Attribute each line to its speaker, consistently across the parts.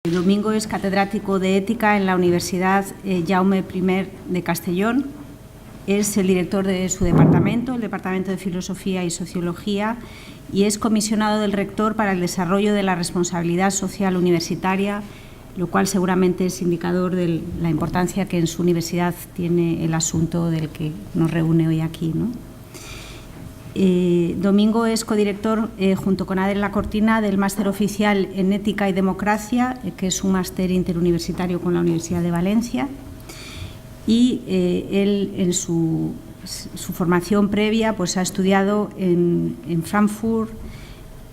Speaker 1: Domingo es catedrático de Ética en la Universidad Jaume I de Castellón. Es el director de su departamento, el Departamento de Filosofía y Sociología, y es comisionado del rector para el desarrollo de la responsabilidad social universitaria, lo cual seguramente es indicador de la importancia que en su universidad tiene el asunto del que nos reúne hoy aquí, ¿no? Domingo es codirector, junto con Adela Cortina, del Máster Oficial en Ética y Democracia, que es un máster interuniversitario con la Universidad de Valencia. Y él, en su formación previa, pues ha estudiado en Frankfurt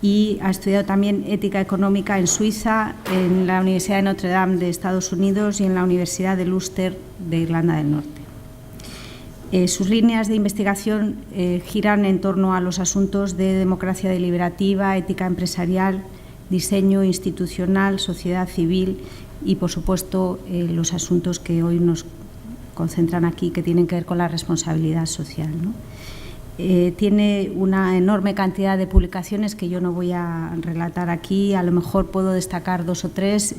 Speaker 1: y ha estudiado también Ética Económica en Suiza, en la Universidad de Notre Dame de Estados Unidos y en la Universidad de Ulster de Irlanda del Norte. Sus líneas de investigación giran en torno a los asuntos de democracia deliberativa, ética empresarial, diseño institucional, sociedad civil y, por supuesto, los asuntos que hoy nos concentran aquí, que tienen que ver con la responsabilidad social, ¿no? Tiene una enorme cantidad de publicaciones que yo no voy a relatar aquí. A lo mejor puedo destacar dos o tres,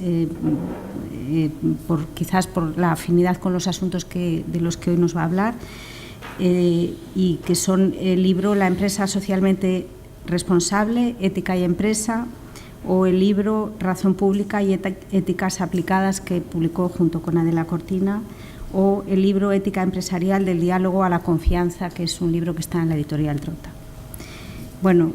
Speaker 1: quizás por la afinidad con los asuntos de los que hoy nos va a hablar, y que son el libro La empresa socialmente responsable, ética y empresa, o el libro Razón pública y éticas aplicadas, que publicó junto con Adela Cortina, o el libro Ética empresarial, del diálogo a la confianza, que es un libro que está en la editorial Trota. Bueno,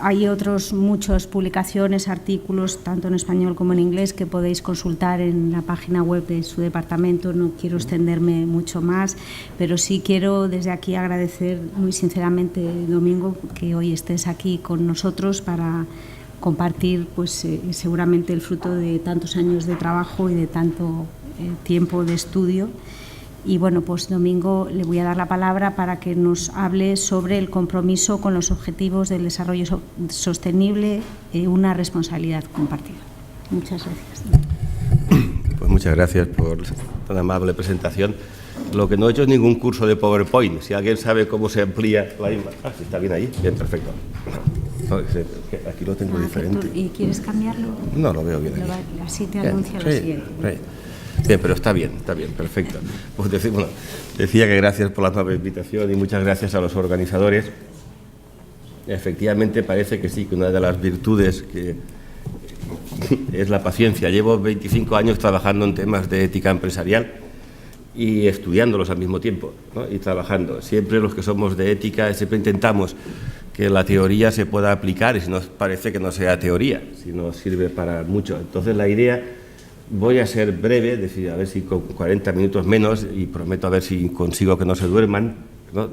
Speaker 1: hay otros muchas publicaciones, artículos, tanto en español como en inglés, que podéis consultar en la página web de su departamento. No quiero extenderme mucho más, pero sí quiero desde aquí agradecer muy sinceramente, Domingo, que hoy estés aquí con nosotros para compartir, pues seguramente el fruto de tantos años de trabajo y de tanto tiempo de estudio. Y bueno, pues Domingo, le voy a dar la palabra para que nos hable sobre el compromiso con los objetivos del desarrollo sostenible, una responsabilidad compartida. Muchas gracias.
Speaker 2: Pues muchas gracias por tan amable presentación. Lo que no he hecho es ningún curso de PowerPoint. Si alguien sabe cómo se amplía la imagen. Ah, sí, está bien ahí. Bien, perfecto. No, aquí lo tengo diferente.
Speaker 1: ¿Y quieres cambiarlo?
Speaker 2: No, lo veo bien aquí.
Speaker 1: Así te anuncia lo siguiente.
Speaker 2: Bien, pero está bien, perfecto. Pues decía que gracias por la amable invitación y muchas gracias a los organizadores. Efectivamente parece que sí, que una de las virtudes que es la paciencia. Llevo 25 años trabajando en temas de ética empresarial y estudiándolos al mismo tiempo, ¿no? Y trabajando. Siempre los que somos de ética siempre intentamos que la teoría se pueda aplicar, y si nos parece que no sea teoría, si nos sirve para mucho. Entonces la idea, voy a ser breve, es decir, a ver si con 40 minutos menos, y prometo a ver si consigo que no se duerman, ¿no?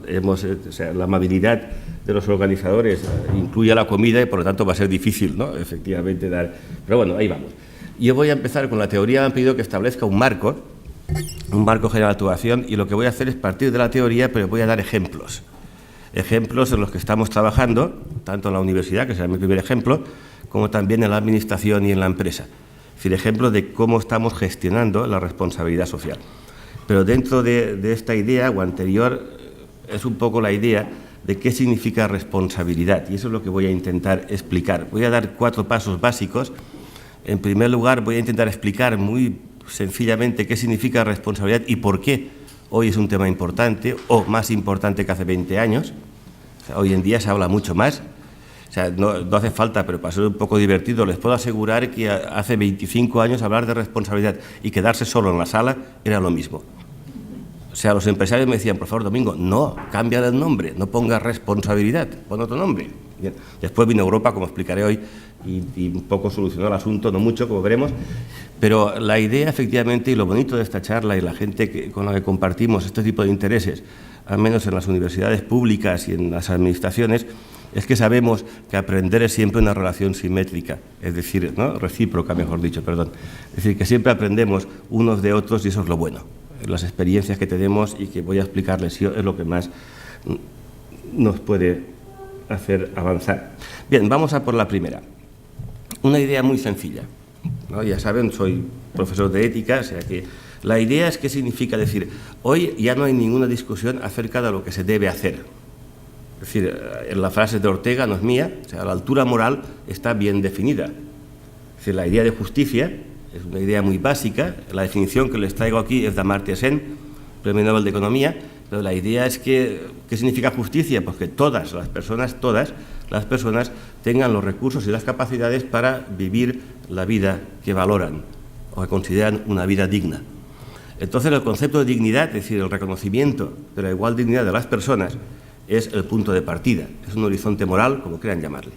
Speaker 2: La amabilidad de los organizadores incluye la comida y por lo tanto va a ser difícil, ¿no? Efectivamente dar. Pero bueno, ahí vamos. Yo voy a empezar con la teoría. Me han pedido que establezca un marco general de actuación, y lo que voy a hacer es partir de la teoría, pero voy a dar ejemplos en los que estamos trabajando, tanto en la universidad, que será mi primer ejemplo, como también en la administración y en la empresa. Es decir, ejemplos de cómo estamos gestionando la responsabilidad social. Pero dentro de esta idea o anterior es un poco la idea de qué significa responsabilidad, y eso es lo que voy a intentar explicar. Voy a dar 4 pasos básicos. En primer lugar, voy a intentar explicar muy sencillamente qué significa responsabilidad y por qué hoy es un tema importante, o más importante que hace 20 años. O sea, hoy en día se habla mucho más. O sea, no hace falta, pero para ser un poco divertido, les puedo asegurar que hace 25 años hablar de responsabilidad y quedarse solo en la sala era lo mismo. O sea, los empresarios me decían, por favor, Domingo, no, cambia el nombre, no pongas responsabilidad, pon otro nombre. Bien. Después vino Europa, como explicaré hoy, y un poco solucionó el asunto, no mucho, como veremos. Pero la idea, efectivamente, y lo bonito de esta charla y la gente con la que compartimos este tipo de intereses, al menos en las universidades públicas y en las administraciones, es que sabemos que aprender es siempre una relación simétrica, es decir, ¿no? Recíproca, mejor dicho, perdón. Es decir, que siempre aprendemos unos de otros, y eso es lo bueno. Las experiencias que tenemos y que voy a explicarles yo es lo que más nos puede hacer avanzar. Bien, vamos a por la primera. Una idea muy sencilla, ¿no? Ya saben, soy profesor de ética, o sea que la idea es qué significa decir, hoy ya no hay ninguna discusión acerca de lo que se debe hacer. Es decir, la frase de Ortega no es mía, o sea, la altura moral está bien definida. Es decir, la idea de justicia es una idea muy básica. La definición que les traigo aquí es de Amartya Sen, Premio Nobel de Economía, pero la idea es que, ¿qué significa justicia? Pues que todas las personas tengan los recursos y las capacidades para vivir la vida que valoran o que consideran una vida digna. Entonces, el concepto de dignidad, es decir, el reconocimiento de la igual dignidad de las personas, es el punto de partida, es un horizonte moral, como quieran llamarle.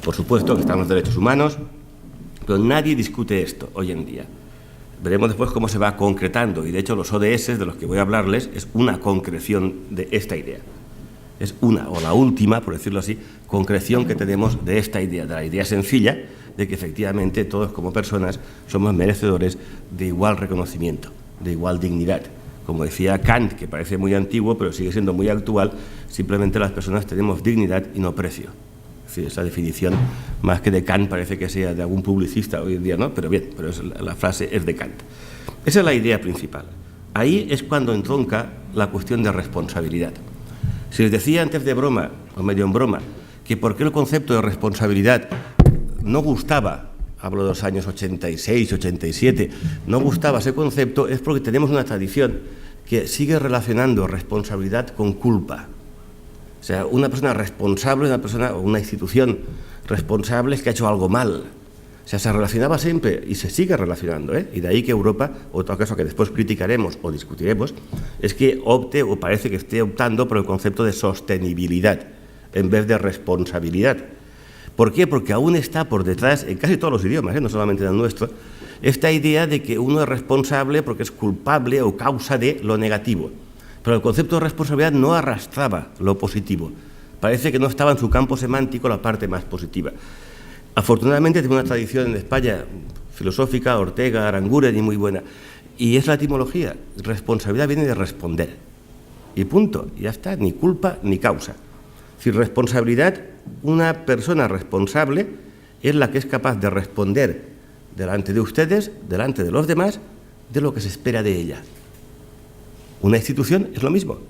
Speaker 2: Por supuesto que están los derechos humanos, pero nadie discute esto hoy en día. Veremos después cómo se va concretando, y de hecho los ODS de los que voy a hablarles es una concreción de esta idea. Es una, o la última, por decirlo así, concreción que tenemos de esta idea, de la idea sencilla de que efectivamente todos como personas somos merecedores de igual reconocimiento, de igual dignidad. Como decía Kant, que parece muy antiguo, pero sigue siendo muy actual, simplemente las personas tenemos dignidad y no precio. Sí, esa definición, más que de Kant, parece que sea de algún publicista hoy en día, ¿no? Pero bien, la frase es de Kant. Esa es la idea principal. Ahí es cuando entronca la cuestión de responsabilidad. Si les decía antes de broma, o medio en broma, que por qué el concepto de responsabilidad no gustaba, hablo de los años 86, 87, no gustaba ese concepto, es porque tenemos una tradición que sigue relacionando responsabilidad con culpa. O sea, una persona responsable, una persona o una institución responsable es que ha hecho algo mal. O sea, se relacionaba siempre y se sigue relacionando, ¿eh? Y de ahí que Europa, otro caso que después criticaremos o discutiremos, es que opte o parece que esté optando por el concepto de sostenibilidad en vez de responsabilidad. ¿Por qué? Porque aún está por detrás, en casi todos los idiomas, no solamente en el nuestro, esta idea de que uno es responsable porque es culpable o causa de lo negativo. Pero el concepto de responsabilidad no arrastraba lo positivo. Parece que no estaba en su campo semántico la parte más positiva. Afortunadamente tengo una tradición en España filosófica, Ortega, Aranguren, y muy buena. Y es la etimología. Responsabilidad viene de responder. Y punto. Ya está. Ni culpa ni causa. Si responsabilidad, una persona responsable es la que es capaz de responder delante de ustedes, delante de los demás, de lo que se espera de ella. Una institución es lo mismo.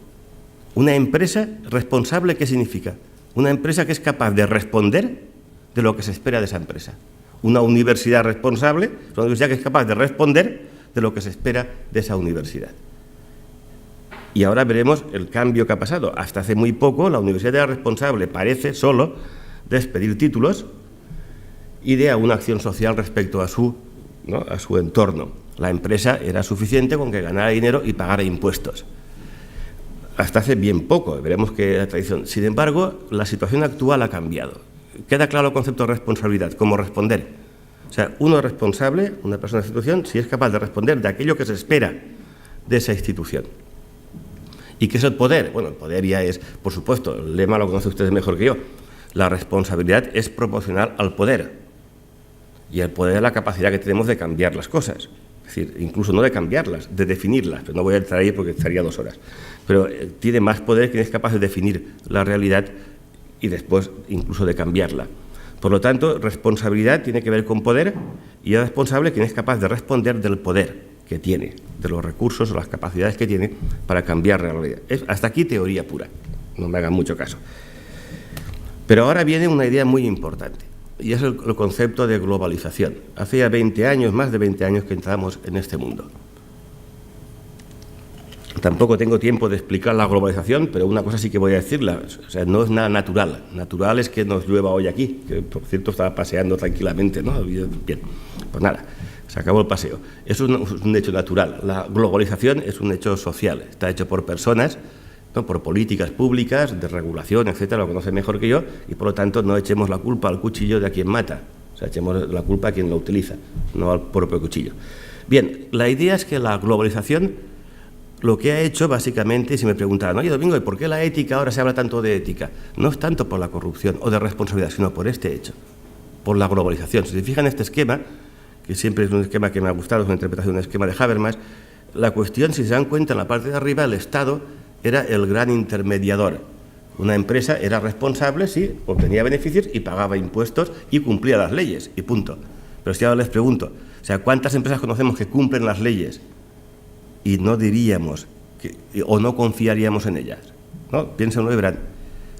Speaker 2: Una empresa responsable, ¿qué significa? Una empresa que es capaz de responder de lo que se espera de esa empresa. Una universidad responsable es una universidad que es capaz de responder de lo que se espera de esa universidad. Y ahora veremos el cambio que ha pasado. Hasta hace muy poco la universidad era responsable, parece, solo de expedir títulos y de alguna acción social respecto a su entorno. La empresa era suficiente con que ganara dinero y pagara impuestos. Hasta hace bien poco, veremos que la tradición. Sin embargo, la situación actual ha cambiado. Queda claro el concepto de responsabilidad, cómo responder. O sea, uno es responsable, una persona de institución, si es capaz de responder de aquello que se espera de esa institución. ¿Y qué es el poder? Bueno, el poder ya es, por supuesto, el lema lo conocen ustedes mejor que yo. La responsabilidad es proporcional al poder. Y el poder es la capacidad que tenemos de cambiar las cosas. Es decir, incluso no de cambiarlas, de definirlas. Pero no voy a entrar ahí porque estaría 2 horas. Pero tiene más poder quien es capaz de definir la realidad y después incluso de cambiarla. Por lo tanto, responsabilidad tiene que ver con poder y es responsable quien es capaz de responder del poder que tiene, de los recursos o las capacidades que tiene para cambiar la realidad. Hasta aquí teoría pura, no me hagan mucho caso. Pero ahora viene una idea muy importante y es el concepto de globalización. Hace ya 20 años, más de 20 años que entramos en este mundo. Tampoco tengo tiempo de explicar la globalización, pero una cosa sí que voy a decirla. O sea, no es nada natural. Natural es que nos llueva hoy aquí, que por cierto estaba paseando tranquilamente, ¿no? Bien, pues nada, se acabó el paseo. Eso es un hecho natural. La globalización es un hecho social. Está hecho por personas, ¿no? Por políticas públicas, de regulación, etcétera, lo conoce mejor que yo, y por lo tanto no echemos la culpa al cuchillo de a quien mata. O sea, echemos la culpa a quien lo utiliza, no al propio cuchillo. Bien, la idea es que la globalización lo que ha hecho, básicamente, si me preguntaran, oye, Domingo, ¿y por qué la ética ahora se habla tanto de ética? No es tanto por la corrupción o de responsabilidad, sino por este hecho, por la globalización. Si se fijan en este esquema, que siempre es un esquema que me ha gustado, es una interpretación del esquema de Habermas, la cuestión, si se dan cuenta, en la parte de arriba, el Estado era el gran intermediador. Una empresa era responsable, sí, obtenía beneficios y pagaba impuestos y cumplía las leyes, y punto. Pero si ahora les pregunto, o sea, ¿cuántas empresas conocemos que cumplen las leyes? Y no diríamos o no confiaríamos en ellas, ¿no? Piénsenlo y verán.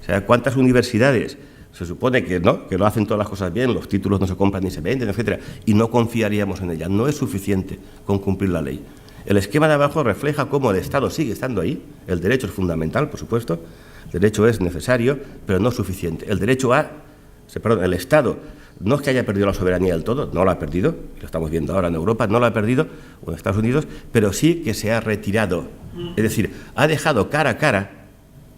Speaker 2: O sea, ¿cuántas universidades Se supone que no hacen todas las cosas bien, los títulos no se compran ni se venden, etcétera, y no confiaríamos en ella. No es suficiente con cumplir la ley. El esquema de abajo refleja cómo el Estado sigue estando ahí. El derecho es fundamental, por supuesto. El derecho es necesario, pero no suficiente. El Estado no es que haya perdido la soberanía del todo, no la ha perdido, lo estamos viendo ahora en Europa, no la ha perdido, o en Estados Unidos, pero sí que se ha retirado. Es decir, ha dejado cara a cara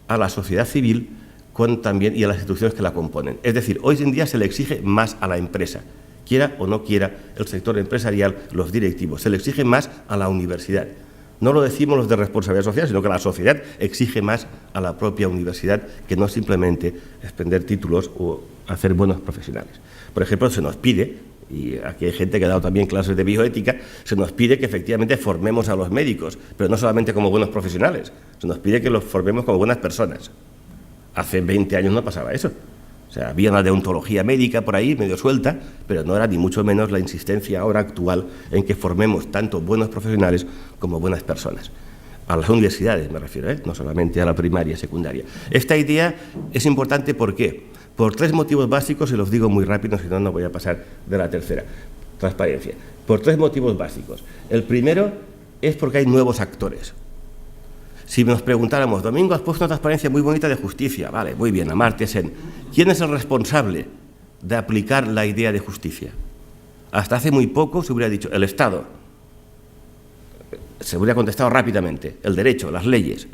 Speaker 2: a la sociedad civil y a las instituciones que la componen. Es decir, hoy en día se le exige más a la empresa, quiera o no quiera el sector empresarial, los directivos, se le exige más a la universidad. No lo decimos los de responsabilidad social, sino que la sociedad exige más a la propia universidad que no simplemente expender títulos o hacer buenos profesionales. Por ejemplo, se nos pide, y aquí hay gente que ha dado también clases de bioética, se nos pide que efectivamente formemos a los médicos, pero no solamente como buenos profesionales, se nos pide que los formemos como buenas personas. Hace 20 años no pasaba eso. O sea, había una deontología médica por ahí, medio suelta, pero no era ni mucho menos la insistencia ahora actual en que formemos tanto buenos profesionales como buenas personas. A las universidades me refiero, no solamente a la primaria y secundaria. Esta idea es importante, ¿por qué? Por 3 motivos básicos, y los digo muy rápido, si no, no voy a pasar de la tercera. Transparencia. Por 3 motivos básicos. El primero es porque hay nuevos actores. Si nos preguntáramos, Domingo, has puesto una transparencia muy bonita de justicia, vale, muy bien, Amartya Sen. ¿Quién es el responsable de aplicar la idea de justicia? Hasta hace muy poco se hubiera dicho el Estado. Se hubiera contestado rápidamente, el derecho, las leyes.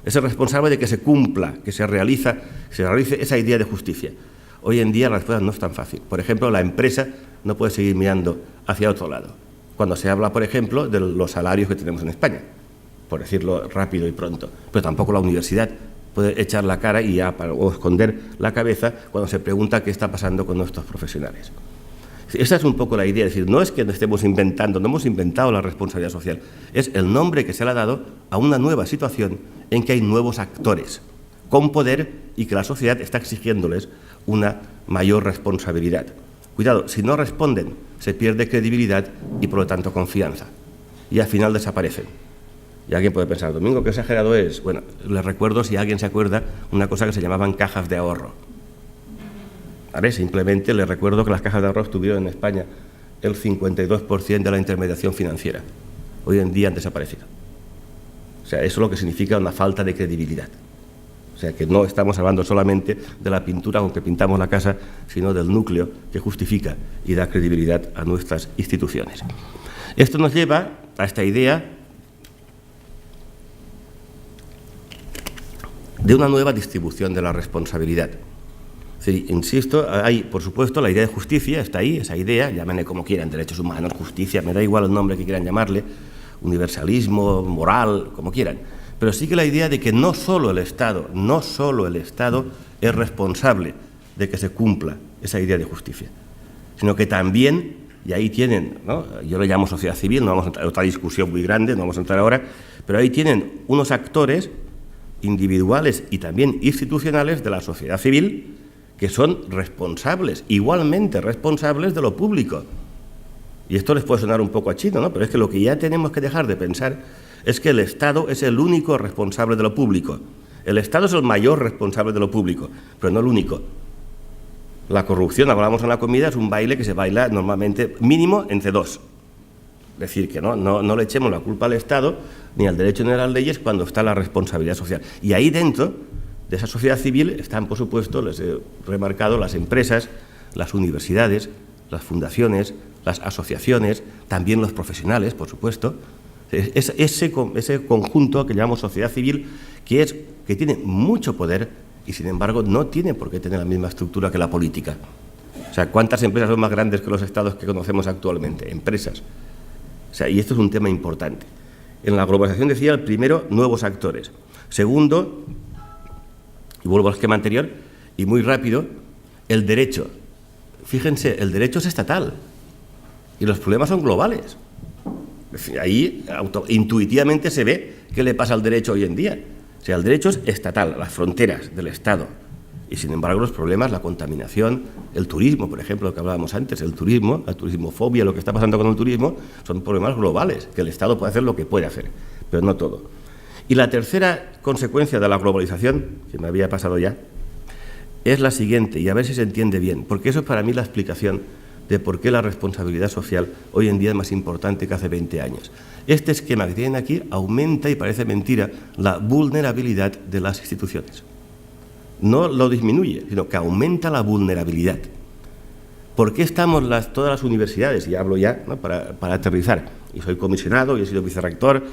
Speaker 2: Es el responsable de que se cumpla, que se realice esa idea de justicia. Hoy en día la respuesta no es tan fácil. Por ejemplo, la empresa no puede seguir mirando hacia otro lado. Cuando se habla, por ejemplo, de los salarios que tenemos en España, por decirlo rápido y pronto, pero tampoco la universidad puede echar la cara o esconder la cabeza cuando se pregunta qué está pasando con nuestros profesionales. Esa es un poco la idea, es decir, no es que no estemos inventando, no hemos inventado la responsabilidad social, es el nombre que se le ha dado a una nueva situación en que hay nuevos actores con poder y que la sociedad está exigiéndoles una mayor responsabilidad. Cuidado, si no responden, se pierde credibilidad y por lo tanto confianza, y al final desaparecen. Y alguien puede pensar, Domingo, qué exagerado es. Bueno, les recuerdo, si alguien se acuerda, una cosa que se llamaban cajas de ahorro. ¿Vale? Simplemente les recuerdo que las cajas de ahorro tuvieron en España el 52% de la intermediación financiera. Hoy en día han desaparecido. O sea, eso es lo que significa una falta de credibilidad. O sea, que no estamos hablando solamente de la pintura con que pintamos la casa, sino del núcleo que justifica y da credibilidad a nuestras instituciones. Esto nos lleva a esta idea de una nueva distribución de la responsabilidad. Sí, insisto, hay, por supuesto, la idea de justicia, está ahí, esa idea, llámenle como quieran, derechos humanos, justicia, me da igual el nombre que quieran llamarle, universalismo, moral, como quieran. Pero sí que la idea de que no solo el Estado es responsable de que se cumpla esa idea de justicia, sino que también, y ahí tienen, ¿no? Yo lo llamo sociedad civil, no vamos a entrar en otra discusión muy grande, no vamos a entrar ahora, pero ahí tienen unos actores individuales y también institucionales de la sociedad civil que son responsables, igualmente responsables de lo público. Y esto les puede sonar un poco a chino, ¿no? Pero es que lo que ya tenemos que dejar de pensar es que el Estado es el único responsable de lo público. El Estado es el mayor responsable de lo público, pero no el único. La corrupción, hablamos en la comida, es un baile que se baila normalmente mínimo entre 2. Es decir, que no le echemos la culpa al Estado ni al derecho ni a las leyes cuando está la responsabilidad social. Y ahí dentro de esa sociedad civil están, por supuesto, les he remarcado, las empresas, las universidades, las fundaciones, las asociaciones, también los profesionales, por supuesto. Ese conjunto que llamamos sociedad civil, que tiene mucho poder y, sin embargo, no tiene por qué tener la misma estructura que la política. O sea, ¿cuántas empresas son más grandes que los estados que conocemos actualmente? Empresas. O sea, y esto es un tema importante. En la globalización decía, el primero, nuevos actores. Segundo, y vuelvo al esquema anterior, y muy rápido, el derecho. Fíjense, el derecho es estatal y los problemas son globales. Ahí intuitivamente se ve qué le pasa al derecho hoy en día. O sea, el derecho es estatal, las fronteras del Estado. Y sin embargo los problemas, la contaminación, el turismo, por ejemplo, lo que hablábamos antes, el turismo, la turismofobia, lo que está pasando con el turismo, son problemas globales, que el Estado puede hacer lo que puede hacer, pero no todo. Y la tercera consecuencia de la globalización, que me había pasado ya, es la siguiente, y a ver si se entiende bien, porque eso es para mí la explicación de por qué la responsabilidad social hoy en día es más importante que hace 20 años. Este esquema que tienen aquí aumenta, y parece mentira, la vulnerabilidad de las instituciones. No lo disminuye, sino que aumenta la vulnerabilidad. ¿Por qué estamos todas las universidades, y hablo ya, ¿no?, para aterrizar, y soy comisionado y he sido vicerrector,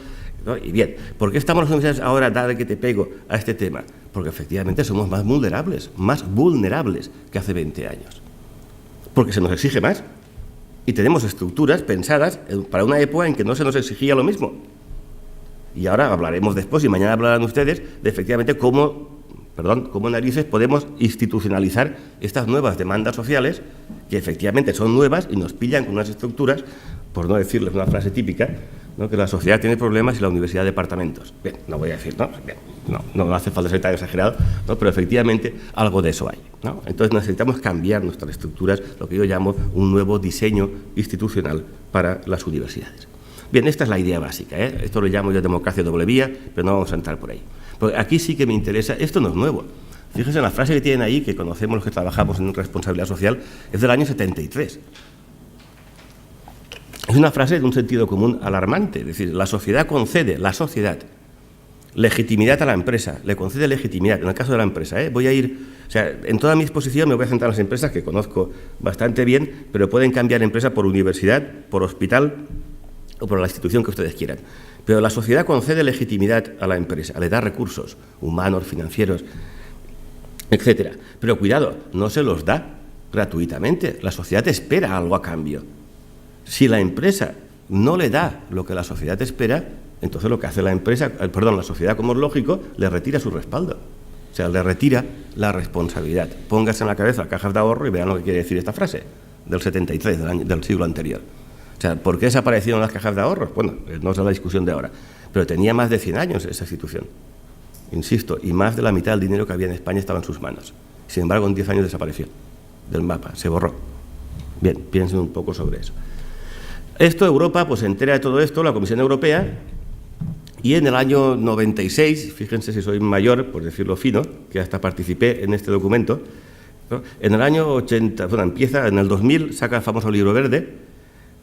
Speaker 2: ¿no?, y bien, ¿por qué estamos las universidades ahora, dale que te pego, a este tema? Porque efectivamente somos más vulnerables que hace 20 años. Porque se nos exige más y tenemos estructuras pensadas para una época en que no se nos exigía lo mismo. Y ahora hablaremos después, y mañana hablarán ustedes, de efectivamente cómo narices podemos institucionalizar estas nuevas demandas sociales, que efectivamente son nuevas y nos pillan con unas estructuras, por no decirles una frase típica, ¿no?, que la sociedad tiene problemas y la universidad departamentos. Bien, no voy a decir, ¿no? Bien, no hace falta ser tan exagerado, ¿no?, pero efectivamente algo de eso hay, ¿no? Entonces necesitamos cambiar nuestras estructuras, lo que yo llamo un nuevo diseño institucional para las universidades. Bien, esta es la idea básica, ¿eh? Esto lo llamo yo democracia doble vía, pero no vamos a entrar por ahí. Porque aquí sí que me interesa, esto no es nuevo. Fíjense en la frase que tienen ahí, que conocemos los que trabajamos en responsabilidad social, es del año 73. Es una frase de un sentido común alarmante, es decir, la sociedad, legitimidad a la empresa, le concede legitimidad, en el caso de la empresa, voy a ir, o sea, en toda mi exposición me voy a centrar en las empresas que conozco bastante bien, pero pueden cambiar empresa por universidad, por hospital o por la institución que ustedes quieran. Pero la sociedad concede legitimidad a la empresa, le da recursos humanos, financieros, etcétera. Pero cuidado, no se los da gratuitamente, la sociedad espera algo a cambio. Si la empresa no le da lo que la sociedad espera, entonces lo que hace la sociedad, como es lógico, le retira su respaldo. O sea, le retira la responsabilidad. Póngase en la cabeza cajas de ahorro y vean lo que quiere decir esta frase, del 73, del siglo anterior. O sea, ¿por qué desaparecieron las cajas de ahorros? Bueno, no es la discusión de ahora. Pero tenía más de 100 años esa institución. Insisto, y más de la mitad del dinero que había en España estaba en sus manos. Sin embargo, en 10 años desapareció del mapa, se borró. Bien, piensen un poco sobre eso. Europa, pues se entera de todo esto, la Comisión Europea, y en el año 96, fíjense si soy mayor, por decirlo fino, que hasta participé en este documento, ¿no?, en el año 80, en el 2000 saca el famoso libro verde,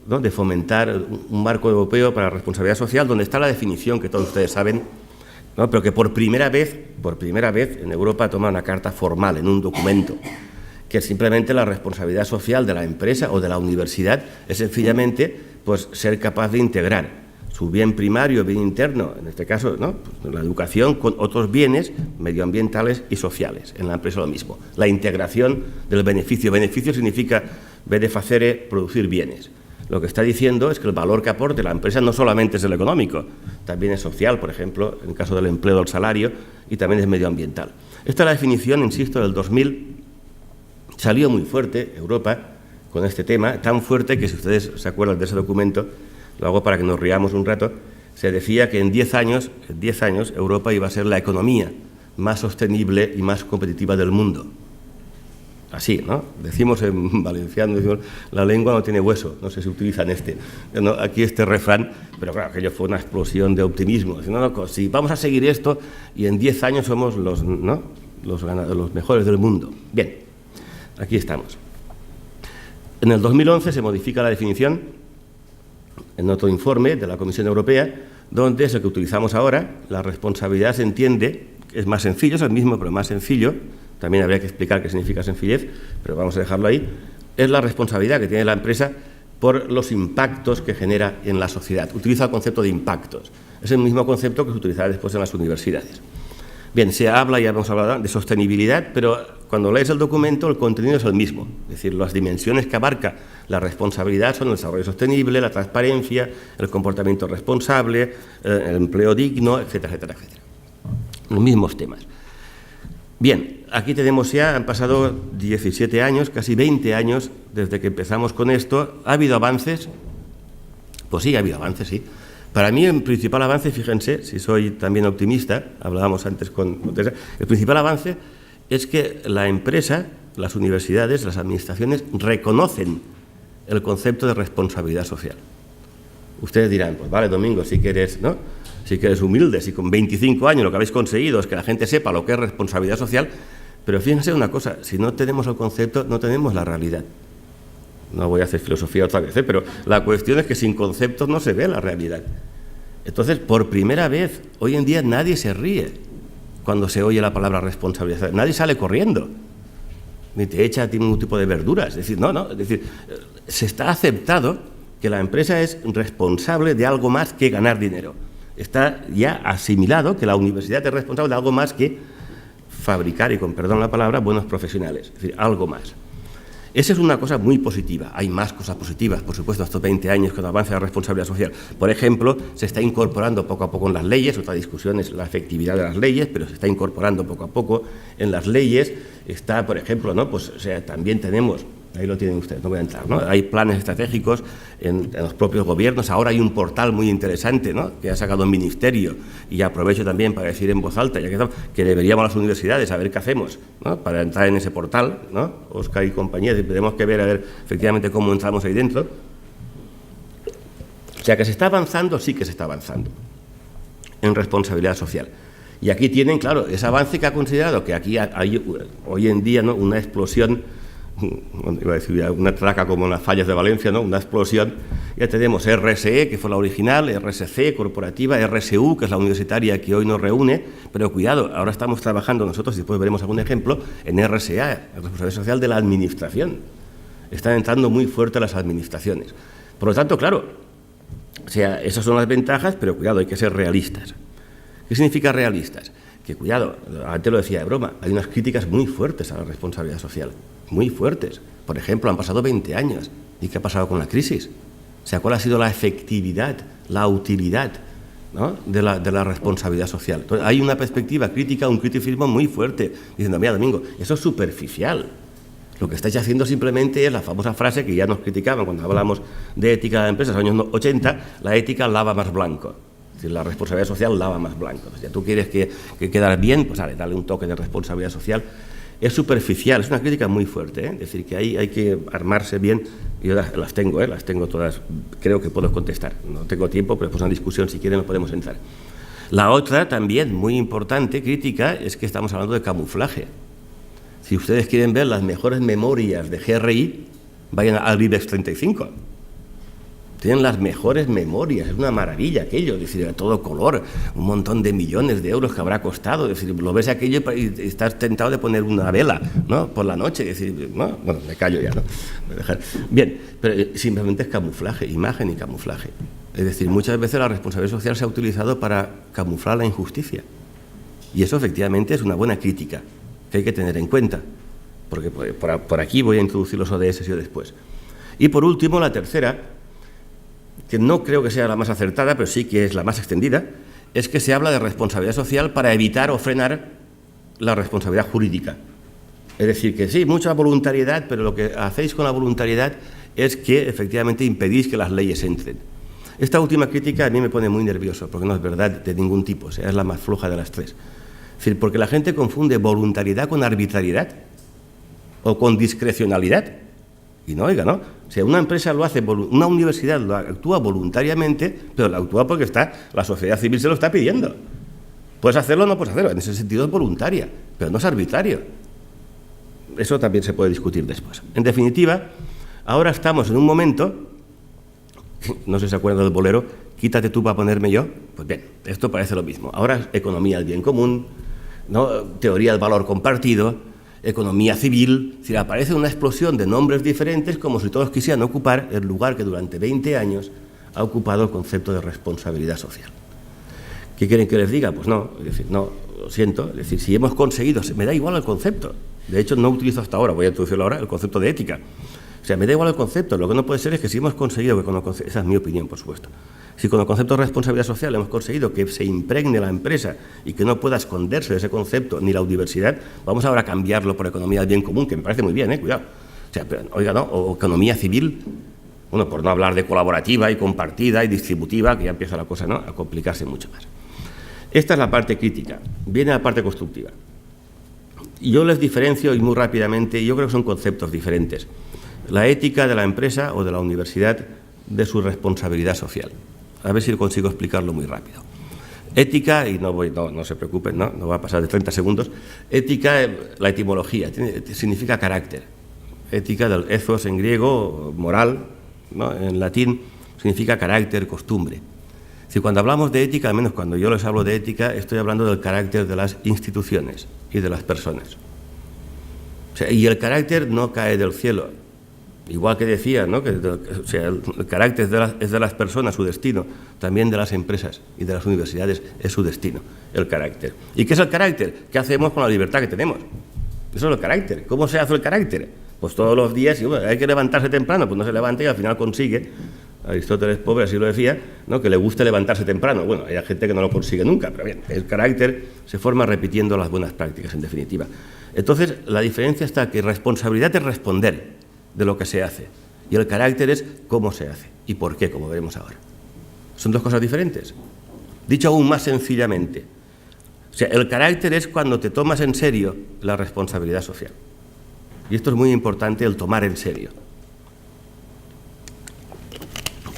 Speaker 2: ¿no?, de fomentar un marco europeo para la responsabilidad social, donde está la definición que todos ustedes saben, ¿no?, pero que por primera vez en Europa toma una carta formal en un documento, que es simplemente la responsabilidad social de la empresa o de la universidad, es sencillamente pues ser capaz de integrar su bien primario, bien interno, en este caso, ¿no?, pues la educación, con otros bienes medioambientales y sociales. En la empresa lo mismo. La integración del beneficio. Beneficio significa benefacere, producir bienes. Lo que está diciendo es que el valor que aporte la empresa no solamente es el económico, también es social, por ejemplo, en el caso del empleo, del salario, y también es medioambiental. Esta es la definición, insisto, del 2000. Salió muy fuerte Europa con este tema, tan fuerte que si ustedes se acuerdan de ese documento, lo hago para que nos riamos un rato, se decía que en 10 años Europa iba a ser la economía más sostenible y más competitiva del mundo. Así, ¿no? Decimos en valenciano, la lengua no tiene hueso, no sé si utilizan aquí este refrán, pero claro, aquello fue una explosión de optimismo. Si vamos a seguir esto y en 10 años somos los mejores del mundo. Bien, aquí estamos. En el 2011 se modifica la definición en otro informe de la Comisión Europea, donde es el que utilizamos ahora. La responsabilidad se entiende, es más sencillo, es el mismo pero más sencillo, también habría que explicar qué significa sencillez, pero vamos a dejarlo ahí. Es la responsabilidad que tiene la empresa por los impactos que genera en la sociedad. Utiliza el concepto de impactos, es el mismo concepto que se utilizará después en las universidades. Bien, se habla, ya hemos hablado, de sostenibilidad, pero cuando lees el documento el contenido es el mismo. Es decir, las dimensiones que abarca la responsabilidad son el desarrollo sostenible, la transparencia, el comportamiento responsable, el empleo digno, etcétera, etcétera, etcétera. Los mismos temas. Bien, aquí tenemos ya, han pasado 17 años, casi 20 años desde que empezamos con esto. ¿Ha habido avances? Pues sí, ha habido avances, sí. Para mí el principal avance, fíjense, si soy también optimista, hablábamos antes con Teresa, el principal avance es que la empresa, las universidades, las administraciones reconocen el concepto de responsabilidad social. Ustedes dirán, pues vale, Domingo, sí que eres, ¿no?, sí que eres humilde, si con 25 años lo que habéis conseguido es que la gente sepa lo que es responsabilidad social, Pero fíjense una cosa, si no tenemos el concepto, no tenemos la realidad. No voy a hacer filosofía otra vez, pero la cuestión es que sin conceptos no se ve la realidad. Entonces, por primera vez, hoy en día nadie se ríe cuando se oye la palabra responsabilidad. Nadie sale corriendo, ni te echa ningún tipo de verduras. Es decir, no, es decir, se está aceptado que la empresa es responsable de algo más que ganar dinero. Está ya asimilado que la universidad es responsable de algo más que fabricar, y con perdón la palabra, buenos profesionales. Es decir, algo más. Esa es una cosa muy positiva. Hay más cosas positivas, por supuesto, estos 20 años con el avance de la responsabilidad social. Por ejemplo, se está incorporando poco a poco en las leyes, otra discusión es la efectividad de las leyes, pero se está incorporando poco a poco en las leyes. Está, por ejemplo, ¿no? Pues, o sea, también tenemos, ahí lo tienen ustedes, no voy a entrar, ¿no? Hay planes estratégicos en los propios gobiernos. Ahora hay un portal muy interesante, ¿no?, que ha sacado el Ministerio, y aprovecho también para decir en voz alta, ya que estamos, que deberíamos las universidades saber qué hacemos, ¿no?, para entrar en ese portal, ¿no? Óscar y compañía, tenemos que ver a ver efectivamente cómo entramos ahí dentro. O sea, que se está avanzando, sí que se está avanzando en responsabilidad social. Y aquí tienen, claro, ese avance que ha considerado que aquí hay hoy en día, ¿no?, una explosión, iba a decir una traca como en las fallas de Valencia, ¿no?, una explosión. Ya tenemos RSE, que fue la original, RSC, corporativa, RSU, que es la universitaria que hoy nos reúne, pero cuidado, ahora estamos trabajando nosotros, y después veremos algún ejemplo, en RSA, en responsabilidad social de la administración. Están entrando muy fuerte las administraciones. Por lo tanto, claro, o sea, esas son las ventajas, pero cuidado, hay que ser realistas. ¿Qué significa realistas? Que cuidado, antes lo decía de broma, hay unas críticas muy fuertes a la responsabilidad social, muy fuertes. Por ejemplo, han pasado 20 años. ¿Y qué ha pasado con la crisis? O sea, ¿cuál ha sido la efectividad, la utilidad, ¿no?, de la responsabilidad social? Entonces, hay una perspectiva crítica, un criticismo muy fuerte, diciendo, mira, Domingo, eso es superficial. Lo que estáis haciendo simplemente es la famosa frase que ya nos criticaban cuando hablamos de ética de empresas en los años 80, la ética lava más blanco. Es decir, la responsabilidad social lava más blanco. O sea, tú quieres que quedar bien, pues dale un toque de responsabilidad social. Es superficial, es una crítica muy fuerte, ¿eh? Es decir, que hay que armarse bien. Yo las tengo todas, creo que puedo contestar. No tengo tiempo, pero después en una discusión, si quieren, no podemos entrar. La otra, también muy importante, crítica, es que estamos hablando de camuflaje. Si ustedes quieren ver las mejores memorias de GRI, vayan al IBEX 35. Tienen las mejores memorias, es una maravilla aquello, es decir, a todo color, un montón de millones de euros que habrá costado, es decir, lo ves aquello y estás tentado de poner una vela, ¿no?, por la noche, es decir, ¿no? Bueno, me callo ya, ¿no? Bien, pero simplemente es camuflaje, imagen y camuflaje. Es decir, muchas veces la responsabilidad social se ha utilizado para camuflar la injusticia, y eso efectivamente es una buena crítica que hay que tener en cuenta, porque por aquí voy a introducir los ODS yo después. Y por último, la tercera, que no creo que sea la más acertada, pero sí que es la más extendida, es que se habla de responsabilidad social para evitar o frenar la responsabilidad jurídica. Es decir, que sí, mucha voluntariedad, pero lo que hacéis con la voluntariedad es que efectivamente impedís que las leyes entren. Esta última crítica a mí me pone muy nervioso, porque no es verdad de ningún tipo, o sea, es la más floja de las tres. Es decir, porque la gente confunde voluntariedad con arbitrariedad o con discrecionalidad. Y no, oiga, ¿no? O sea, una empresa lo hace, una universidad lo actúa voluntariamente, pero lo actúa porque la sociedad civil se lo está pidiendo. Puedes hacerlo o no puedes hacerlo, en ese sentido es voluntaria, pero no es arbitrario. Eso también se puede discutir después. En definitiva, ahora estamos en un momento, no sé si se acuerdan del bolero, quítate tú para ponerme yo. Pues bien, esto parece lo mismo. Ahora es economía del bien común, ¿no?, teoría del valor compartido, economía civil. Es decir, aparece una explosión de nombres diferentes como si todos quisieran ocupar el lugar que durante 20 años ha ocupado el concepto de responsabilidad social. ¿Qué quieren que les diga? Pues no, es decir, no, lo siento. Es decir, si hemos conseguido, me da igual el concepto. De hecho, no utilizo hasta ahora, voy a introducirlo ahora, el concepto de ética. O sea, me da igual el concepto. Lo que no puede ser es que si hemos conseguido, que con el concepto, esa es mi opinión, por supuesto, si con el concepto de responsabilidad social hemos conseguido que se impregne la empresa y que no pueda esconderse de ese concepto ni la universidad, vamos ahora a cambiarlo por economía del bien común, que me parece muy bien, cuidado. O sea, pero, oiga, ¿no? O economía civil, bueno, por no hablar de colaborativa y compartida y distributiva, que ya empieza la cosa, ¿no?, a complicarse mucho más. Esta es la parte crítica. Viene la parte constructiva. Y yo les diferencio, y muy rápidamente, yo creo que son conceptos diferentes. La ética de la empresa o de la universidad de su responsabilidad social. A ver si consigo explicarlo muy rápido. Ética, y no se preocupen, no va a pasar de 30 segundos. Ética, la etimología, significa carácter. Ética, del ethos en griego, moral, ¿no? En latín significa carácter, costumbre. Si cuando hablamos de ética, al menos cuando yo les hablo de ética, estoy hablando del carácter de las instituciones y de las personas. O sea, y el carácter no cae del cielo. Igual que decía, ¿no? Que el carácter es de las personas, su destino, también de las empresas y de las universidades es su destino, el carácter. ¿Y qué es el carácter? ¿Qué hacemos con la libertad que tenemos? Eso es el carácter. ¿Cómo se hace el carácter? Pues todos los días, y bueno, hay que levantarse temprano, pues no se levanta y al final consigue. Aristóteles, pobre, así lo decía, ¿no? Que le guste levantarse temprano. Bueno, hay gente que no lo consigue nunca, pero bien, el carácter se forma repitiendo las buenas prácticas, en definitiva. Entonces, la diferencia está que responsabilidad es responder de lo que se hace, y el carácter es cómo se hace y por qué, como veremos ahora. Son dos cosas diferentes. Dicho aún más sencillamente, o sea, el carácter es cuando te tomas en serio la responsabilidad social. Y esto es muy importante, el tomar en serio.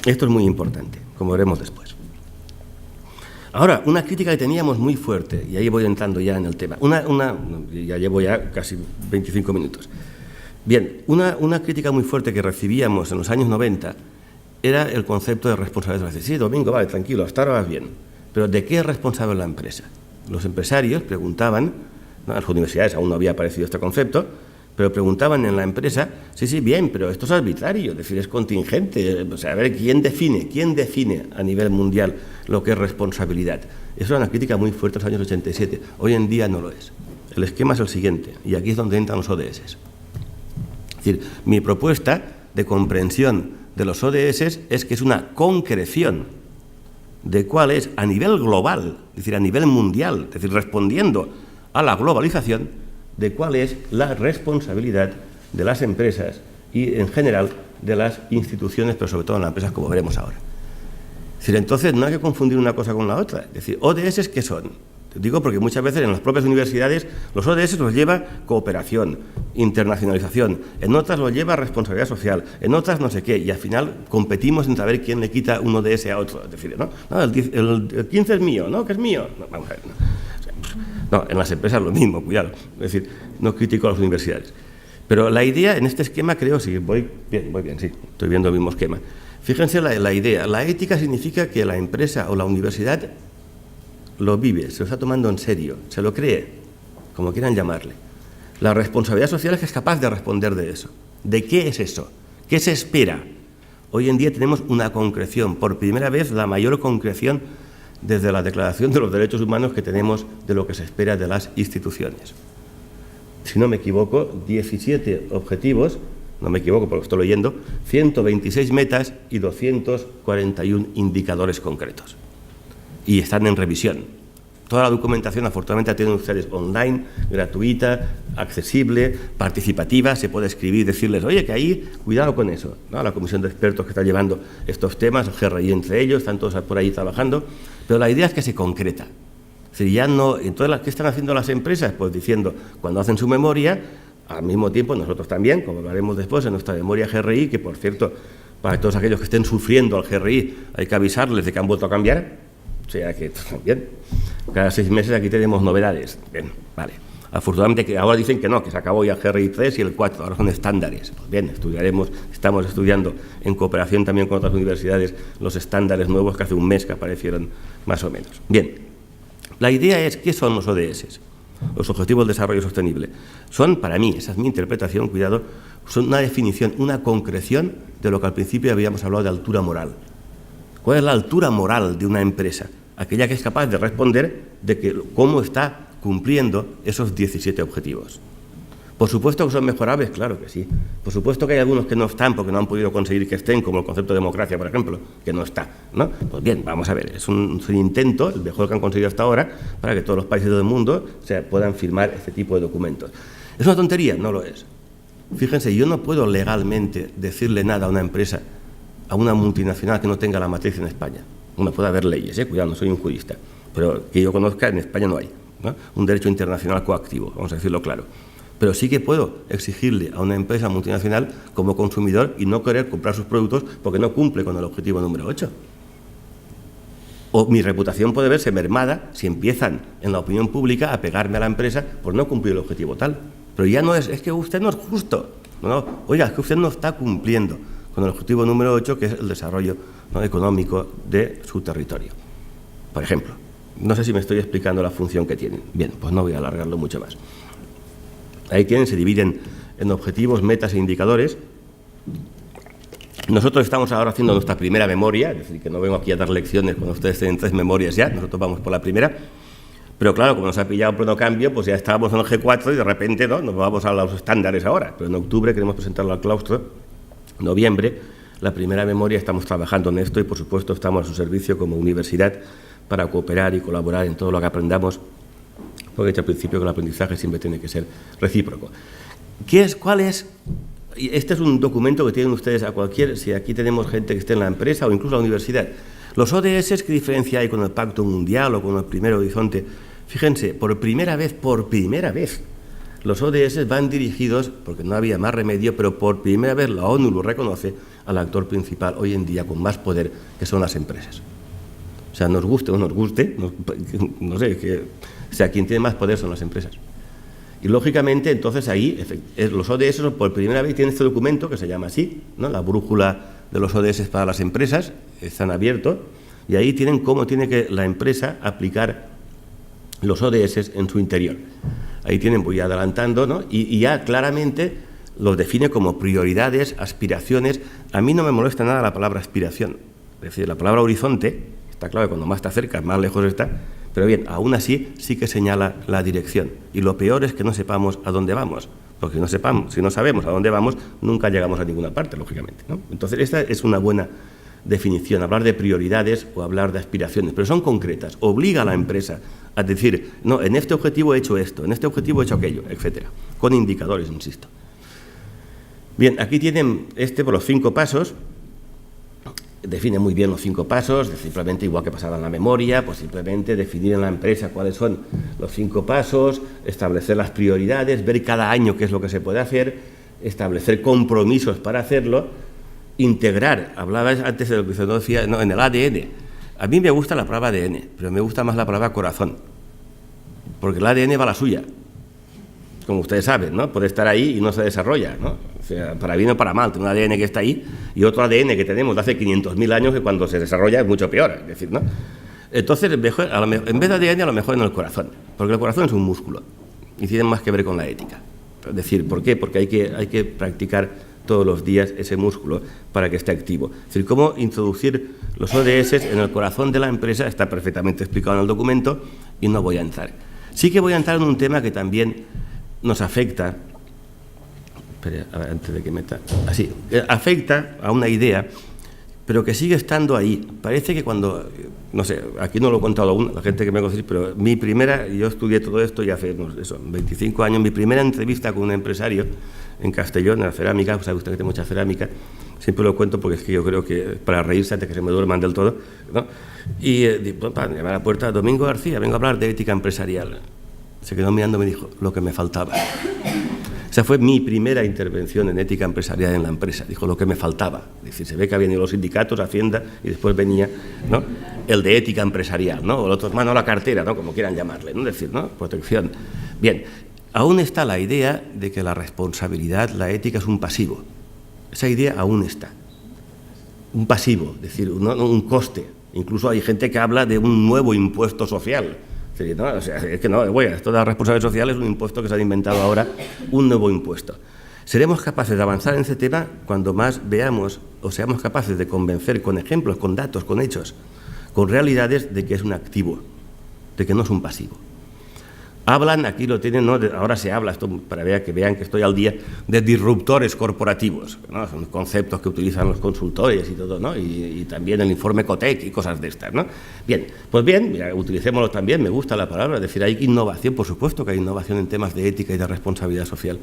Speaker 2: Esto es muy importante, como veremos después. Ahora, una crítica que teníamos muy fuerte, y ahí voy entrando ya en el tema, ya llevo ya casi 25 minutos. Bien, una crítica muy fuerte que recibíamos en los años 90 era el concepto de responsabilidad social. Sí, Domingo, vale, tranquilo, hasta ahora vas bien. Pero ¿de qué es responsable la empresa? Los empresarios preguntaban, ¿no? En las universidades aún no había aparecido este concepto, pero preguntaban en la empresa, sí, bien, pero esto es arbitrario, es decir, es contingente. O sea, a ver, ¿quién define a nivel mundial lo que es responsabilidad? Eso era una crítica muy fuerte en los años 87. Hoy en día no lo es. El esquema es el siguiente, y aquí es donde entran los ODS. Es decir, mi propuesta de comprensión de los ODS es que es una concreción de cuál es a nivel global, es decir, a nivel mundial, es decir, respondiendo a la globalización, de cuál es la responsabilidad de las empresas y, en general, de las instituciones, pero sobre todo en las empresas, como veremos ahora. Es decir, entonces no hay que confundir una cosa con la otra. Es decir, ODS, ¿qué son? Digo porque muchas veces en las propias universidades los ODS los lleva cooperación, internacionalización, en otras los lleva responsabilidad social, en otras no sé qué, y al final competimos en saber quién le quita un ODS a otro. Es decir, no, el 15 es mío, ¿no? Que es mío. No, vamos a ver, no, en las empresas lo mismo, cuidado. Es decir, no critico a las universidades. Pero la idea en este esquema, creo, sí, voy bien, sí, estoy viendo el mismo esquema. Fíjense la idea. La ética significa que la empresa o la universidad lo vive, se lo está tomando en serio, se lo cree, como quieran llamarle. La responsabilidad social es que es capaz de responder de eso. ¿De qué es eso? ¿Qué se espera? Hoy en día tenemos una concreción, por primera vez la mayor concreción desde la Declaración de los Derechos Humanos que tenemos de lo que se espera de las instituciones. Si no me equivoco, 17 objetivos, no me equivoco porque estoy leyendo, 126 metas y 241 indicadores concretos. Y están en revisión. Toda la documentación, afortunadamente, la tienen ustedes online, gratuita, accesible, participativa. Se puede escribir, decirles, oye, que ahí, cuidado con eso, ¿no? La comisión de expertos que está llevando estos temas, el GRI entre ellos, están todos por ahí trabajando. Pero la idea es que se concreta. Si ya no, entonces, ¿qué están haciendo las empresas? Pues diciendo, cuando hacen su memoria, al mismo tiempo nosotros también, como hablaremos después en nuestra memoria GRI, que por cierto, para todos aquellos que estén sufriendo al GRI, hay que avisarles de que han vuelto a cambiar. O sea que, bien, cada 6 meses aquí tenemos novedades. Bien, vale. Afortunadamente que ahora dicen que no, que se acabó ya el GRI 3 y el 4, ahora son estándares. Pues bien, estamos estudiando en cooperación también con otras universidades los estándares nuevos que hace un mes que aparecieron más o menos. Bien, la idea es, ¿qué son los ODS? Los Objetivos de Desarrollo Sostenible. Son, para mí, esa es mi interpretación, cuidado, son una definición, una concreción de lo que al principio habíamos hablado de altura moral. ¿Cuál es la altura moral de una empresa? Aquella que es capaz de responder de que cómo está cumpliendo esos 17 objetivos. Por supuesto que son mejorables, claro que sí. Por supuesto que hay algunos que no están porque no han podido conseguir que estén, como el concepto de democracia, por ejemplo, que no está, ¿no? Pues bien, vamos a ver, es un intento, el mejor que han conseguido hasta ahora, para que todos los países del mundo puedan firmar este tipo de documentos. ¿Es una tontería? No lo es. Fíjense, yo no puedo legalmente decirle nada a una empresa, a una multinacional que no tenga la matriz en España. No puede haber leyes, cuidado, no soy un jurista, pero que yo conozca, en España no hay, ¿no? Un derecho internacional coactivo, vamos a decirlo claro. Pero sí que puedo exigirle a una empresa multinacional como consumidor y no querer comprar sus productos porque no cumple con el objetivo número 8. O mi reputación puede verse mermada si empiezan en la opinión pública a pegarme a la empresa por no cumplir el objetivo tal. Pero ya no es que usted no es justo. No, oiga, es que usted no está cumpliendo con el objetivo número 8, que es el desarrollo, ¿no?, económico de su territorio. Por ejemplo, no sé si me estoy explicando la función que tienen. Bien, pues no voy a alargarlo mucho más. Ahí se dividen en objetivos, metas e indicadores. Nosotros estamos ahora haciendo nuestra primera memoria, es decir, que no vengo aquí a dar lecciones cuando ustedes tienen 3 memorias ya, nosotros vamos por la primera, pero claro, como nos ha pillado pleno cambio, pues ya estábamos en el G4 y de repente, ¿no?, nos vamos a los estándares ahora, pero en octubre queremos presentarlo al claustro, noviembre, la primera memoria, estamos trabajando en esto y por supuesto estamos a su servicio como universidad para cooperar y colaborar en todo lo que aprendamos, porque he dicho al principio que el aprendizaje siempre tiene que ser recíproco. ¿Cuál es? Este es un documento que tienen ustedes a cualquier, si aquí tenemos gente que esté en la empresa o incluso en la universidad. Los ODS, ¿qué diferencia hay con el Pacto Mundial o con el Primer Horizonte? Fíjense, por primera vez, los ODS van dirigidos, porque no había más remedio, pero por primera vez la ONU lo reconoce, al actor principal hoy en día con más poder, que son las empresas. O sea, nos guste o no nos guste, no sé, o sea, quien tiene más poder son las empresas. Y lógicamente, entonces ahí, los ODS por primera vez tienen este documento que se llama así, ¿no?, la brújula de los ODS para las empresas, están abiertos, y ahí tienen cómo tiene que la empresa aplicar los ODS en su interior. Ahí tienen, voy adelantando, ¿no?, y ya claramente los define como prioridades, aspiraciones. A mí no me molesta nada la palabra aspiración, es decir, la palabra horizonte, está claro que cuando más está cerca, más lejos está. Pero bien, aún así sí que señala la dirección. Y lo peor es que no sepamos a dónde vamos, porque si no sabemos a dónde vamos, nunca llegamos a ninguna parte, lógicamente, ¿no? Entonces, esta es una buena definición, hablar de prioridades o hablar de aspiraciones, pero son concretas. Obliga a la empresa a decir, no, en este objetivo he hecho esto, en este objetivo he hecho aquello, etcétera, con indicadores, insisto. Bien, aquí tienen por los 5 pasos. Define muy bien los 5 pasos, simplemente igual que pasaba en la memoria, pues simplemente definir en la empresa cuáles son los 5 pasos, establecer las prioridades, ver cada año qué es lo que se puede hacer, establecer compromisos para hacerlo, integrar. Hablabas antes de lo que se decía, no, en el ADN. A mí me gusta la palabra ADN, pero me gusta más la palabra corazón, porque el ADN va a la suya, como ustedes saben, ¿no? Puede estar ahí y no se desarrolla, ¿no? O sea, para bien o para mal, tiene un ADN que está ahí y otro ADN que tenemos de hace 500.000 años que cuando se desarrolla es mucho peor, es decir, ¿no? Entonces, mejor, en vez de ADN, a lo mejor en el corazón, porque el corazón es un músculo y tiene más que ver con la ética. Es decir, ¿por qué? Porque hay que practicar todos los días ese músculo para que esté activo. Es decir, cómo introducir los ODS en el corazón de la empresa está perfectamente explicado en el documento y no voy a entrar. Sí que voy a entrar en un tema que también nos afecta. Espera, a ver, antes de que meta. Así, afecta a una idea, pero que sigue estando ahí. Parece que cuando, no sé, aquí no lo he contado aún, la gente que me conoce, pero yo estudié todo esto ya hace 25 años, mi primera entrevista con un empresario en Castellón, en la cerámica, sabe usted que tengo mucha cerámica, siempre lo cuento porque es que yo creo que para reírse antes que se me duerman del todo, ¿no? Y llamé a la puerta, Domingo García, vengo a hablar de ética empresarial. Se quedó mirando y me dijo, lo que me faltaba. Esa fue mi primera intervención en ética empresarial en la empresa. Dijo lo que me faltaba. Es decir, se ve que habían ido los sindicatos, Hacienda, y después venía, ¿no?, el de ética empresarial, ¿no?, o el otro hermano la cartera, ¿no?, como quieran llamarle, ¿no?, es decir, ¿no?, protección. Bien, aún está la idea de que la responsabilidad, la ética es un pasivo. Esa idea aún está. Un pasivo, es decir, un coste. Incluso hay gente que habla de un nuevo impuesto social. Sí, no, o sea, es que no, bueno, esto de la responsabilidad social es un impuesto que se ha inventado ahora, un nuevo impuesto. Seremos capaces de avanzar en ese tema cuando más veamos o seamos capaces de convencer con ejemplos, con datos, con hechos, con realidades de que es un activo, de que no es un pasivo. Hablan, aquí lo tienen, ¿no?, ahora se habla, esto para que vean que estoy al día, de disruptores corporativos, ¿no? Son conceptos que utilizan los consultores y todo, ¿no?, y también el informe Cotec y cosas de estas, ¿no? Bien, pues bien, utilicémoslo también, me gusta la palabra, es decir, hay innovación, por supuesto que hay innovación en temas de ética y de responsabilidad social,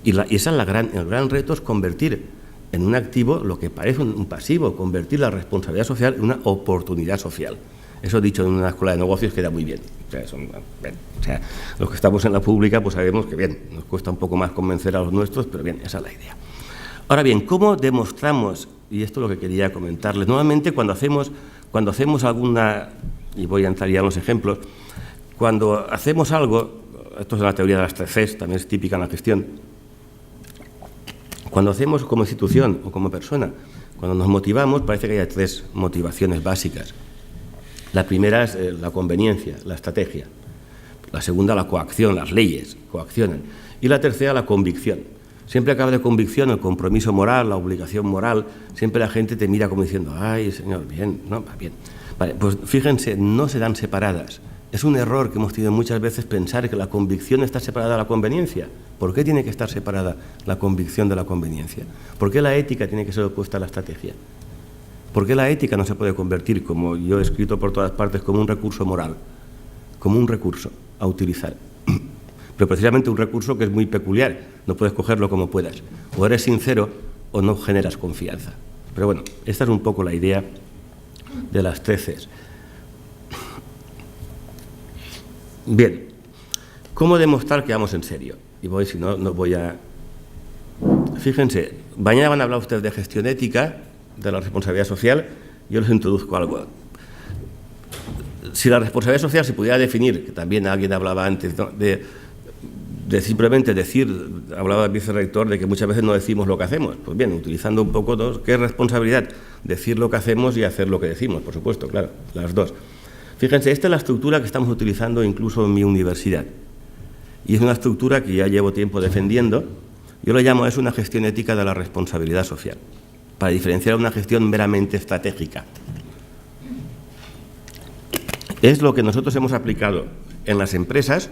Speaker 2: y esa es el gran reto, es convertir en un activo lo que parece un pasivo, convertir la responsabilidad social en una oportunidad social. Eso dicho en una escuela de negocios queda muy bien. O sea, los que estamos en la pública pues sabemos que bien, nos cuesta un poco más convencer a los nuestros, pero bien, esa es la idea. Ahora bien, ¿cómo demostramos? Y esto es lo que quería comentarles. Normalmente cuando hacemos cuando hacemos alguna, y voy a entrar ya en los ejemplos, cuando hacemos algo, esto es la teoría de las 3 Cs, también es típica en la gestión, cuando hacemos como institución o como persona, cuando nos motivamos, parece que hay 3 motivaciones básicas. La primera es la conveniencia, la estrategia. La segunda, la coacción, las leyes coaccionan. Y la tercera, la convicción. Siempre que habla de convicción, el compromiso moral, la obligación moral, siempre la gente te mira como diciendo, ay, señor, bien, no, va bien. Vale, pues fíjense, no se dan separadas. Es un error que hemos tenido muchas veces pensar que la convicción está separada de la conveniencia. ¿Por qué tiene que estar separada la convicción de la conveniencia? ¿Por qué la ética tiene que ser opuesta a la estrategia? ¿Por qué la ética no se puede convertir, como yo he escrito por todas partes, como un recurso moral? Como un recurso a utilizar. Pero precisamente un recurso que es muy peculiar, no puedes cogerlo como puedas. O eres sincero o no generas confianza. Pero bueno, esta es un poco la idea de las 3 Cs. Bien, ¿cómo demostrar que vamos en serio? Y voy, si no, no voy a... Fíjense, mañana van a hablar ustedes de gestión ética, de la responsabilidad social, yo les introduzco algo. Si la responsabilidad social se pudiera definir, que también alguien hablaba antes, ¿no?, de simplemente decir, hablaba el vicerrector de que muchas veces no decimos lo que hacemos. Pues bien, utilizando un poco dos, ¿qué es responsabilidad? Decir lo que hacemos y hacer lo que decimos, por supuesto, claro, las dos. Fíjense, esta es la estructura que estamos utilizando incluso en mi universidad. Y es una estructura que ya llevo tiempo defendiendo. Yo lo llamo, es una gestión ética de la responsabilidad social, para diferenciar una gestión meramente estratégica. Es lo que nosotros hemos aplicado en las empresas,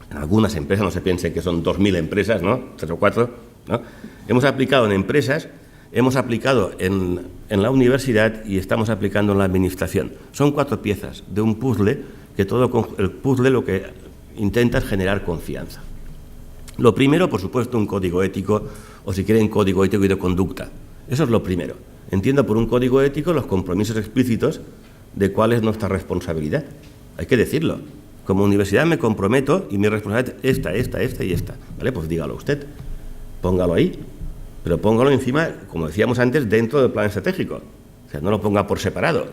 Speaker 2: en algunas empresas, no se piensen que son 2.000 empresas, ¿no?, 3 o 4, ¿no? Hemos aplicado en empresas, hemos aplicado en la universidad y estamos aplicando en la administración. Son 4 piezas de un puzzle que todo el puzzle lo que intenta es generar confianza. Lo primero, por supuesto, un código ético, o si quieren, código ético y de conducta. Eso es lo primero. Entiendo por un código ético los compromisos explícitos de cuál es nuestra responsabilidad. Hay que decirlo. Como universidad me comprometo y mi responsabilidad es esta y esta. ¿Vale? Pues dígalo usted. Póngalo ahí. Pero póngalo encima, como decíamos antes, dentro del plan estratégico. O sea, no lo ponga por separado.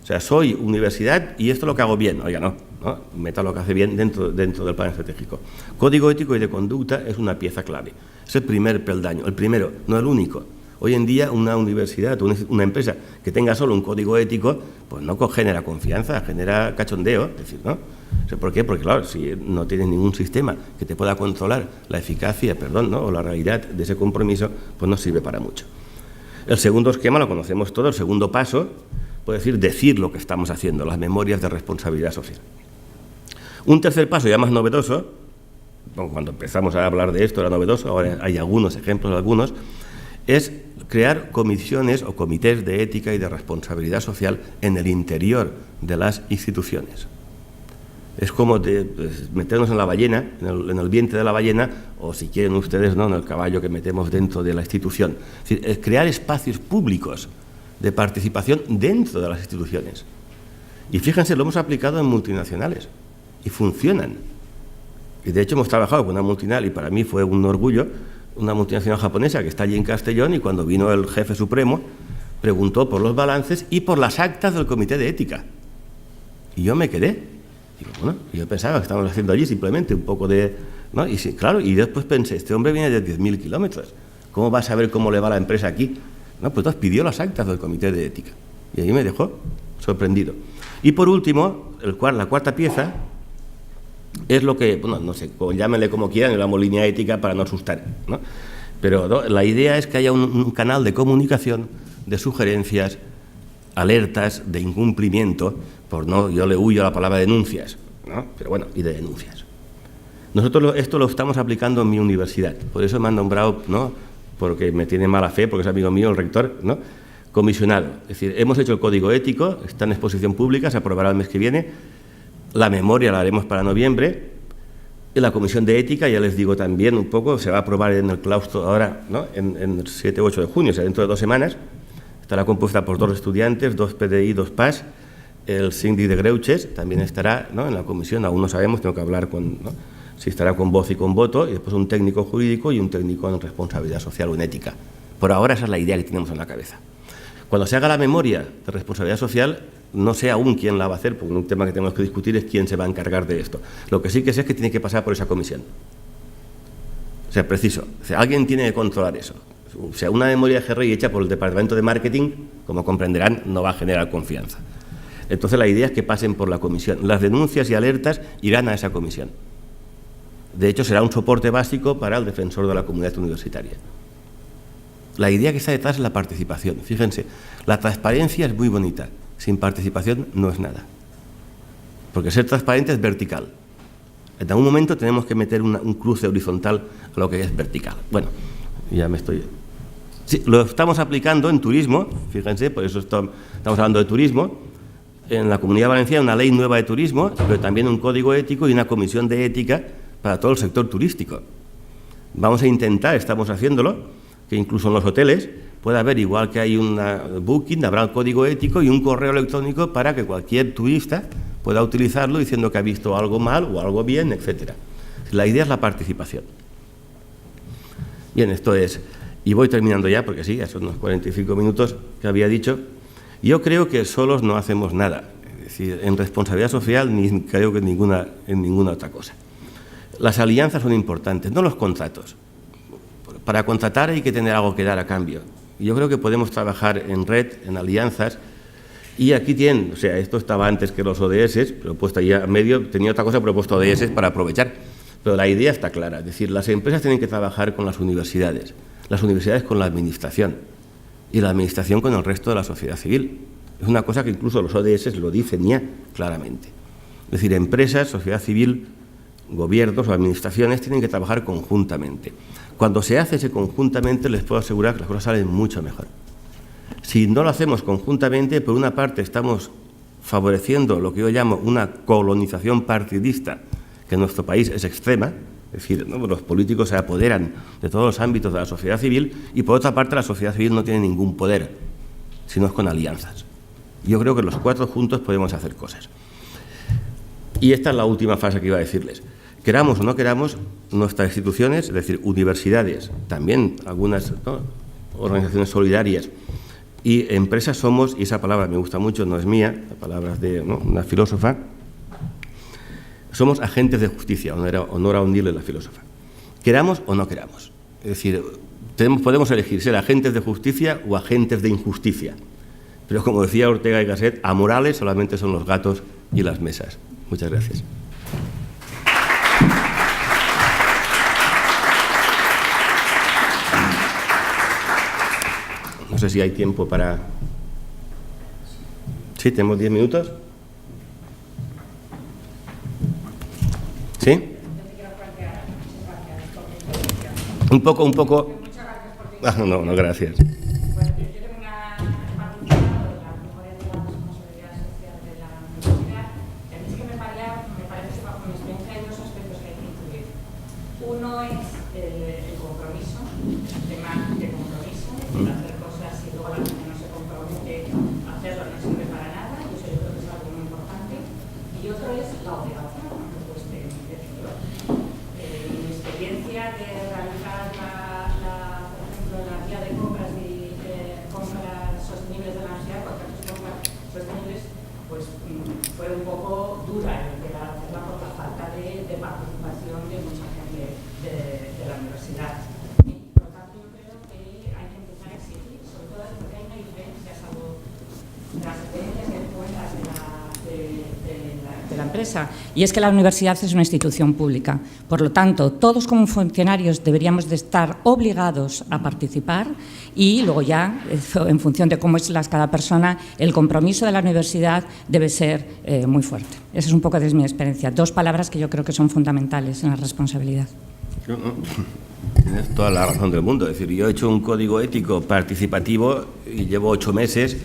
Speaker 2: O sea, soy universidad y esto es lo que hago bien. Oiga, no. Meta lo que hace bien dentro del plan estratégico. Código ético y de conducta es una pieza clave. Es el primer peldaño. El primero, no el único. Hoy en día una universidad, una empresa que tenga solo un código ético, pues no genera confianza, genera cachondeo. Es decir, ¿no? ¿Por qué? Porque, claro, si no tienes ningún sistema que te pueda controlar la eficacia, ¿no?, o la realidad de ese compromiso, pues no sirve para mucho. El segundo esquema lo conocemos todos. El segundo paso, puede decir lo que estamos haciendo, las memorias de responsabilidad social. Un tercer paso ya más novedoso, cuando empezamos a hablar de esto era novedoso, ahora hay algunos ejemplos de algunos, es crear comisiones o comités de ética y de responsabilidad social en el interior de las instituciones. Es como meternos en la ballena, en el vientre de la ballena, o si quieren ustedes, ¿no?, en el caballo que metemos dentro de la institución. Es decir, crear espacios públicos de participación dentro de las instituciones. Y fíjense, lo hemos aplicado en multinacionales y funcionan. Y de hecho hemos trabajado con una multinacional y para mí fue un orgullo, una multinacional japonesa que está allí en Castellón, y cuando vino el jefe supremo preguntó por los balances y por las actas del comité de ética. Y yo me quedé. Digo, bueno, yo pensaba que estábamos haciendo allí simplemente un poco de... ¿no? Y sí, claro, y después pensé, este hombre viene de 10.000 kilómetros. ¿Cómo va a saber cómo le va la empresa aquí? No, pues entonces pidió las actas del comité de ética. Y ahí me dejó sorprendido. Y por último, la cuarta pieza es lo que, bueno, no sé, llámenle como quieran, llamamos línea ética para no asustar, ¿no? Pero ¿no?, la idea es que haya un canal de comunicación, de sugerencias, alertas de incumplimiento, yo le huyo a la palabra denuncias, ¿no?, pero bueno, y de denuncias. Nosotros esto lo estamos aplicando en mi universidad, por eso me han nombrado, ¿no?, porque me tiene mala fe, porque es amigo mío el rector, ¿no?, comisionado. Es decir, hemos hecho el código ético, está en exposición pública, se aprobará el mes que viene, la memoria la haremos para noviembre, y la comisión de ética, ya les digo también un poco, se va a aprobar en el claustro ahora, ¿no?, en el 7 u 8 de junio, o sea, dentro de 2 semanas. Estará compuesta por 2 estudiantes, 2 PDI, 2 PAS, el síndic de Greuges también estará, ¿no?, en la comisión, aún no sabemos, tengo que hablar si estará con voz y con voto, y después un técnico jurídico y un técnico en responsabilidad social o en ética. Por ahora esa es la idea que tenemos en la cabeza. Cuando se haga la memoria de responsabilidad social, no sé aún quién la va a hacer, porque un tema que tenemos que discutir es quién se va a encargar de esto. Lo que sí que sé es que tiene que pasar por esa comisión. O sea, preciso. O sea, alguien tiene que controlar eso. O sea, una memoria de GRI hecha por el departamento de marketing, como comprenderán, no va a generar confianza. Entonces, la idea es que pasen por la comisión. Las denuncias y alertas irán a esa comisión. De hecho, será un soporte básico para el defensor de la comunidad universitaria. La idea que está detrás es la participación. Fíjense, la transparencia es muy bonita. Sin participación no es nada. Porque ser transparente es vertical. En algún momento tenemos que meter un cruce horizontal a lo que es vertical. Bueno, ya me estoy... Sí, lo estamos aplicando en turismo, fíjense, por eso estamos hablando de turismo. En la Comunidad Valenciana una ley nueva de turismo, pero también un código ético y una comisión de ética para todo el sector turístico. Vamos a intentar, estamos haciéndolo, que incluso en los hoteles pueda haber, igual que hay una booking, habrá el código ético y un correo electrónico para que cualquier turista pueda utilizarlo diciendo que ha visto algo mal o algo bien, etcétera. La idea es la participación. Bien, esto es... Y voy terminando ya, porque sí, ya son unos 45 minutos que había dicho. Yo creo que solos no hacemos nada. Es decir, en responsabilidad social ni creo que en ninguna otra cosa. Las alianzas son importantes, no los contratos. Para contratar hay que tener algo que dar a cambio. Yo creo que podemos trabajar en red, en alianzas, y aquí tienen, o sea, esto estaba antes que los ODS, pero he puesto ahí a medio, tenía otra cosa, pero he puesto ODS para aprovechar. Pero la idea está clara, es decir, las empresas tienen que trabajar con las universidades con la administración, y la administración con el resto de la sociedad civil. Es una cosa que incluso los ODS lo dicen ya claramente. Es decir, empresas, sociedad civil, gobiernos o administraciones tienen que trabajar conjuntamente. Cuando se hace ese conjuntamente, les puedo asegurar que las cosas salen mucho mejor. Si no lo hacemos conjuntamente, por una parte estamos favoreciendo lo que yo llamo una colonización partidista, que en nuestro país es extrema, es decir, ¿no? Los políticos se apoderan de todos los ámbitos de la sociedad civil, y por otra parte la sociedad civil no tiene ningún poder, sino es con alianzas. Yo creo que los cuatro juntos podemos hacer cosas. Y esta es la última fase que iba a decirles. Queramos o no queramos, nuestras instituciones, es decir, universidades, también algunas, ¿no?, organizaciones solidarias y empresas somos, y esa palabra me gusta mucho, no es mía, la palabra es de, ¿no?, una filósofa, somos agentes de justicia, Honora O'Neill, la filósofa. Queramos o no queramos. Es decir, podemos elegir ser agentes de justicia o agentes de injusticia. Pero como decía Ortega y Gasset, amorales solamente son los gatos y las mesas. Muchas gracias. No sé si hay tiempo para... ¿Sí? ¿Tenemos 10 minutos? ¿Sí? Un poco... Ah, no, gracias.
Speaker 3: Y es que la universidad es una institución pública. Por lo tanto, todos como funcionarios deberíamos de estar obligados a participar, y luego ya, en función de cómo es cada persona, el compromiso de la universidad debe ser muy fuerte. Esa es un poco de mi experiencia. Dos palabras que yo creo que son fundamentales en la responsabilidad.
Speaker 2: Tienes toda la razón del mundo. Es decir, yo he hecho un código ético participativo y llevo 8 meses.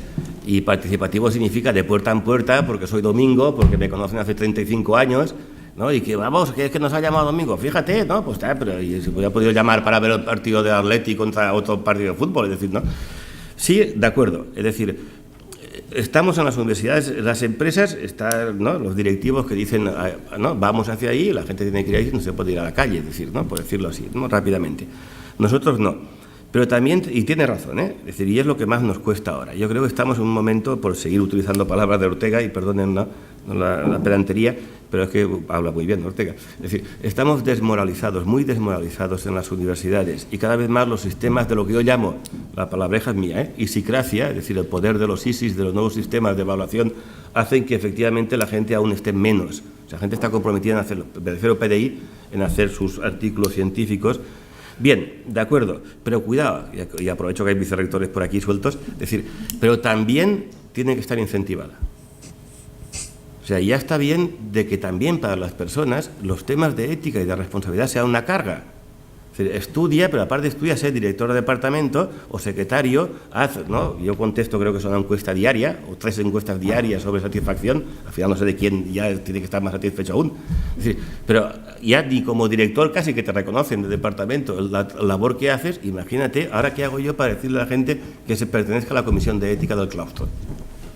Speaker 2: Y participativo significa de puerta en puerta, porque soy Domingo, porque me conocen hace 35 años, ¿no? Y que vamos, que es que nos ha llamado Domingo, fíjate, ¿no? Pues está, pero y se hubiera podido llamar para ver el partido de Atleti contra otro partido de fútbol, es decir, ¿no? Sí, de acuerdo, es decir, estamos en las universidades, las empresas, están, ¿no?, los directivos que dicen, ¿no?, vamos hacia ahí, la gente tiene que ir ahí, no se puede ir a la calle, es decir, ¿no?, por decirlo así, ¿no?, rápidamente. Nosotros no. Pero también, y tiene razón, es decir, y es lo que más nos cuesta ahora. Yo creo que estamos en un momento, por seguir utilizando palabras de Ortega, y perdonen la pedantería, pero es que habla muy bien Ortega. Es decir, estamos desmoralizados, muy desmoralizados en las universidades, y cada vez más los sistemas de lo que yo llamo, la palabreja es mía, isicracia, es decir, el poder de los ISIS, de los nuevos sistemas de evaluación, hacen que efectivamente la gente aún esté menos. O sea, la gente está comprometida en hacerlo, me refiero a PDI, en hacer sus artículos científicos. Bien, de acuerdo, pero cuidado, y aprovecho que hay vicerrectores por aquí sueltos, es decir, pero también tiene que estar incentivada. O sea, ya está bien de que también para las personas los temas de ética y de responsabilidad sean una carga. Es decir, estudia, pero aparte estudia ser director de departamento o secretario, ¿no? Yo contesto, creo que es una encuesta diaria, o 3 encuestas diarias sobre satisfacción, al final no sé de quién ya tiene que estar más satisfecho aún. Es decir, pero ya ni como director casi que te reconocen de departamento la labor que haces, imagínate, ahora qué hago yo para decirle a la gente que se pertenezca a la comisión de ética del claustro.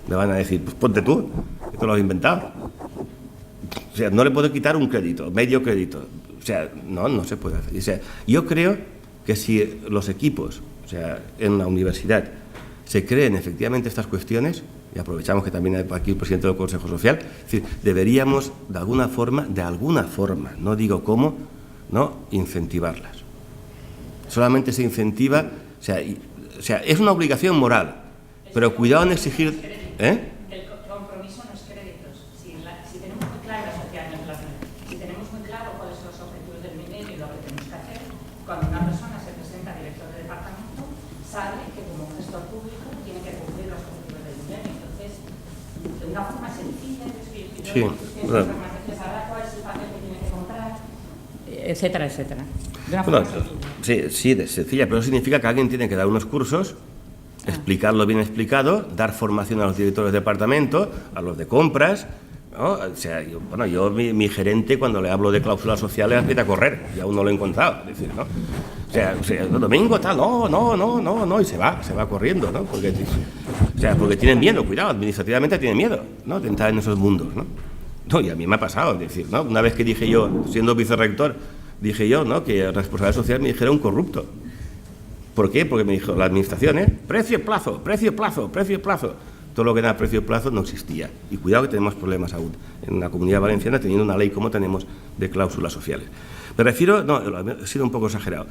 Speaker 2: Me van a decir, pues ponte tú, esto lo has inventado. O sea, no le puedo quitar un crédito, medio crédito. O sea, no se puede hacer. O sea, yo creo que si los equipos, o sea, en la universidad, se creen efectivamente estas cuestiones, y aprovechamos que también hay aquí el presidente del Consejo Social, es decir, deberíamos de alguna forma, no digo cómo, ¿no?, incentivarlas. Solamente se incentiva, o sea, es una obligación moral, pero cuidado en exigir...
Speaker 3: El compromiso no es créditos. Si tenemos muy claro si tenemos muy claro cuáles son los objetivos del milenio y lo que tenemos que hacer, cuando una persona se presenta a director de departamento, sabe que como gestor público tiene que cumplir los objetivos del milenio. Entonces, de una forma sencilla, sabrá cuál es el papel que tiene que comprar, etcétera, etcétera. De una forma sencilla.
Speaker 2: Sí, sencilla, pero eso significa que alguien tiene que dar unos cursos, explicarlo bien explicado, dar formación a los directores de departamento, a los de compras, ¿no? O sea, mi gerente, cuando le hablo de cláusulas sociales, empieza a correr, y aún no lo he encontrado. Es decir, ¿no? O sea, domingo tal, no, y se va corriendo, ¿no? Porque tienen miedo, cuidado, administrativamente tienen miedo, ¿no?, de entrar en esos mundos, ¿no? No, y a mí me ha pasado, es decir, ¿no?, una vez que dije yo, siendo vicerrector, ¿no?, que el responsable social me dijera un corrupto. ¿Por qué? Porque me dijo la administración, precio y plazo. Todo lo que era precio y plazo no existía. Y cuidado que tenemos problemas aún en la Comunidad Valenciana teniendo una ley como tenemos de cláusulas sociales. Me refiero, he sido un poco exagerado.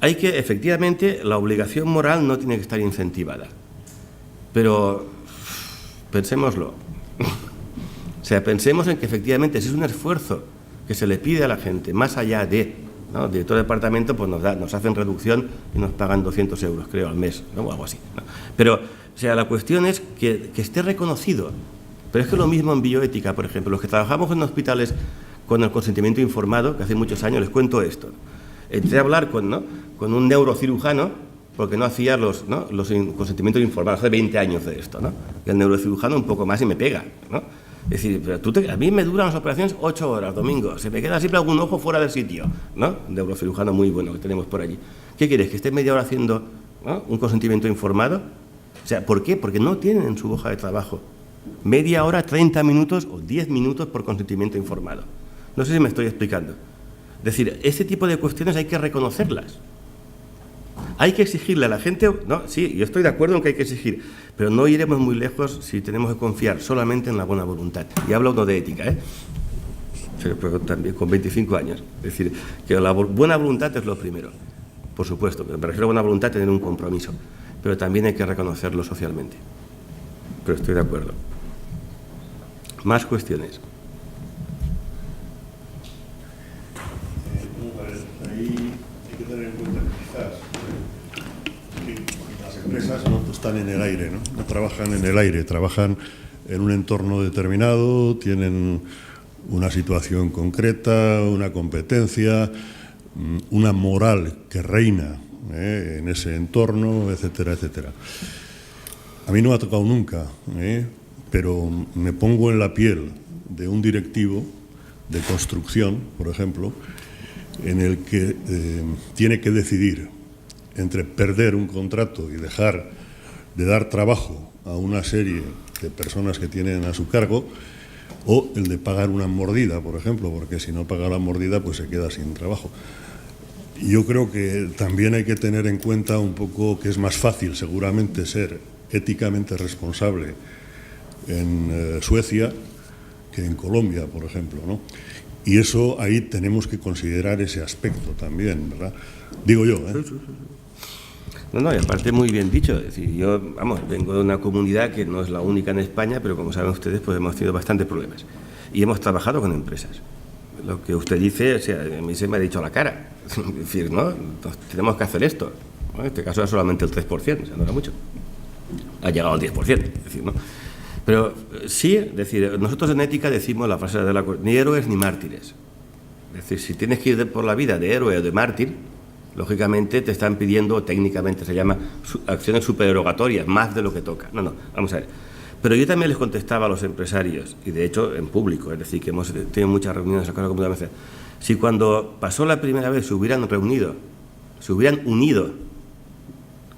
Speaker 2: Hay que, efectivamente, la obligación moral no tiene que estar incentivada. Pero pensémoslo. O sea, pensemos en que efectivamente si es un esfuerzo que se le pide a la gente, más allá de... ¿no? El director de departamento pues nos hacen reducción y nos pagan 200 euros, creo, al mes, ¿no?, o algo así, ¿no? Pero, o sea, la cuestión es que esté reconocido. Pero es que lo mismo en bioética, por ejemplo, los que trabajamos en hospitales con el consentimiento informado, que hace muchos años, les cuento esto. Entré a hablar con un neurocirujano, porque no hacía los consentimientos informados, hace 20 años de esto, ¿no? Y el neurocirujano un poco más y me pega, ¿no? Es decir, pero a mí me duran las operaciones 8 horas, domingo, se me queda siempre algún ojo fuera del sitio, ¿no? Un neurocirujano muy bueno que tenemos por allí. ¿Qué quieres? ¿Que esté media hora haciendo, ¿no?, un consentimiento informado? O sea, ¿por qué? Porque no tienen en su hoja de trabajo media hora, 30 minutos o 10 minutos por consentimiento informado. No sé si me estoy explicando. Es decir, este tipo de cuestiones hay que reconocerlas. Hay que exigirle a la gente, ¿no? Sí, yo estoy de acuerdo en que hay que exigir, pero no iremos muy lejos si tenemos que confiar solamente en la buena voluntad. Y hablo uno de ética, pero también con 25 años. Es decir, que la buena voluntad es lo primero. Por supuesto, me refiero a buena voluntad, tener un compromiso, pero también hay que reconocerlo socialmente. Pero estoy de acuerdo. Más cuestiones.
Speaker 4: Ahí hay que tener en cuenta que las empresas no están en el aire, no trabajan en el aire, trabajan en un entorno determinado, tienen una situación concreta, una competencia, una moral que reina en ese entorno, etcétera, etcétera. A mí no me ha tocado nunca, pero me pongo en la piel de un directivo de construcción, por ejemplo, en el que tiene que decidir entre perder un contrato y dejar de dar trabajo a una serie de personas que tienen a su cargo, o el de pagar una mordida, por ejemplo, porque si no paga la mordida pues se queda sin trabajo. Yo creo que también hay que tener en cuenta un poco que es más fácil seguramente ser éticamente responsable en Suecia que en Colombia, por ejemplo, ¿no? Y eso ahí tenemos que considerar ese aspecto también, ¿verdad? Digo yo, ¿eh?
Speaker 2: No, y aparte muy bien dicho. Es decir, yo, vengo de una comunidad que no es la única en España, pero como saben ustedes, pues hemos tenido bastantes problemas. Y hemos trabajado con empresas. Lo que usted dice, o sea, a mí se me ha dicho a la cara. Es decir, ¿no? Entonces, tenemos que hacer esto. ¿No? En este caso era solamente el 3%, o sea, no era mucho. Ha llegado al 10%, es decir, ¿no? Pero sí, es decir, nosotros en ética decimos la frase de ni héroes ni mártires. Es decir, si tienes que ir por la vida de héroe o de mártir, lógicamente te están pidiendo, técnicamente se llama acciones supererogatorias, más de lo que toca. No, vamos a ver. Pero yo también les contestaba a los empresarios, y de hecho en público, es decir, que hemos tenido muchas reuniones acá en la Comunidad Valenciana. Si cuando pasó la primera vez se hubieran reunido, se hubieran unido,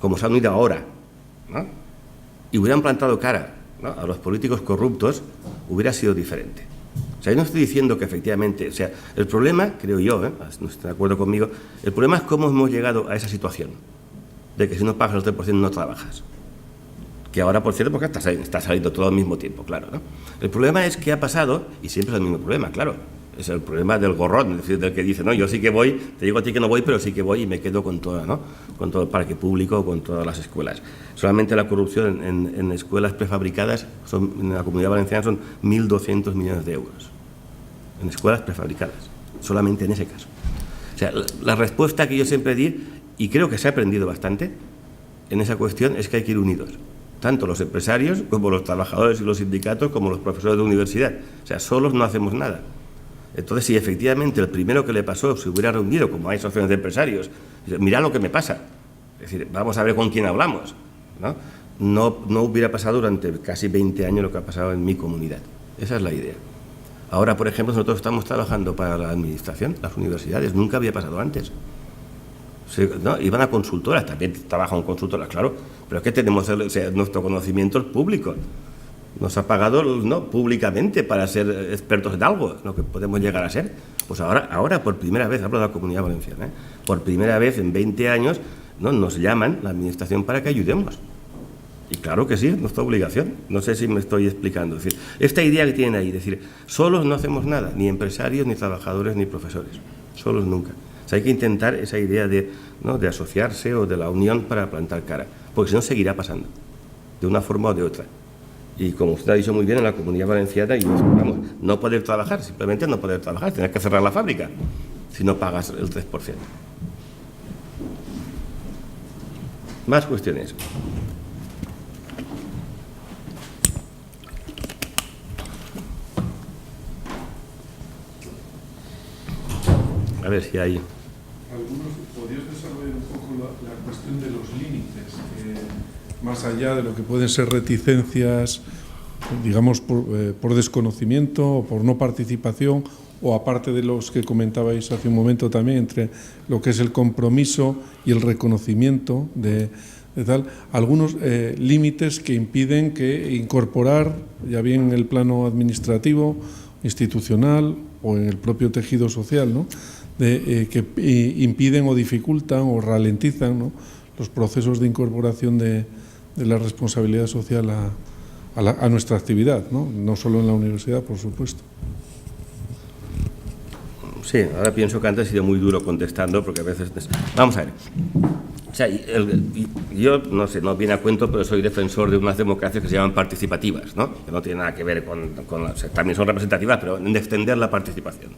Speaker 2: como se han unido ahora, ¿no? Y hubieran plantado cara, ¿no?, a los políticos corruptos, hubiera sido diferente. O sea, yo no estoy diciendo que efectivamente, o sea, el problema, creo yo, no estoy de acuerdo conmigo, el problema es cómo hemos llegado a esa situación, de que si no pagas el 3% no trabajas. Que ahora, por cierto, porque está saliendo todo al mismo tiempo, claro, ¿no? El problema es que ha pasado, y siempre es el mismo problema, claro, es el problema del gorrón, es decir, del que dice, no, yo sí que voy, te digo a ti que no voy, pero sí que voy y me quedo con todo, ¿no?, con todo el parque público, con todas las escuelas. Solamente la corrupción en escuelas prefabricadas, en la Comunidad Valenciana, son 1.200 millones de euros. En escuelas prefabricadas, solamente en ese caso. O sea, la respuesta que yo siempre di, y creo que se ha aprendido bastante en esa cuestión, es que hay que ir unidos. Tanto los empresarios como los trabajadores y los sindicatos como los profesores de universidad. O sea, solos no hacemos nada. Entonces, si efectivamente el primero que le pasó se hubiera reunido, como hay asociaciones de empresarios, mirad lo que me pasa, es decir, vamos a ver con quién hablamos, ¿no? No hubiera pasado durante casi 20 años lo que ha pasado en mi comunidad. Esa es la idea. Ahora, por ejemplo, nosotros estamos trabajando para la administración, las universidades, nunca había pasado antes. ¿No? Iban a consultoras, también trabajan consultoras, claro, pero es que tenemos nuestro conocimiento es público. Nos ha pagado, ¿no?, públicamente para ser expertos en algo, lo que podemos llegar a ser. Pues ahora por primera vez, hablo de la Comunidad Valenciana, por primera vez en 20 años, ¿no?, nos llaman la administración para que ayudemos. Y claro que sí, es nuestra obligación. No sé si me estoy explicando. Es decir, esta idea que tienen ahí, decir, solos no hacemos nada, ni empresarios, ni trabajadores, ni profesores. Solos nunca. O sea, hay que intentar esa idea de asociarse o de la unión para plantar cara, porque si no seguirá pasando, de una forma o de otra. Y como usted ha dicho muy bien, en la Comunidad Valenciana, y vamos, no poder trabajar, simplemente no poder trabajar, tienes que cerrar la fábrica si no pagas el 3%. Más cuestiones. A ver si hay...
Speaker 5: ¿Podrías desarrollar un poco la cuestión de los límites? Más allá de lo que pueden ser reticencias, digamos, por desconocimiento o por no participación, o aparte de los que comentabais hace un momento también, entre lo que es el compromiso y el reconocimiento de tal, algunos límites que impiden que incorporar, ya bien en el plano administrativo, institucional o en el propio tejido social, ¿no?, que impiden o dificultan o ralentizan, ¿no?, los procesos de incorporación de la responsabilidad social a nuestra actividad, no solo en la universidad, por supuesto.
Speaker 2: Sí, ahora pienso que antes he sido muy duro contestando, porque a veces... Vamos a ver. O sea, yo, no sé, no viene a cuento, pero soy defensor de unas democracias que se llaman participativas, ¿no?, que no tienen nada que ver con o sea, también son representativas, pero en extender la participación.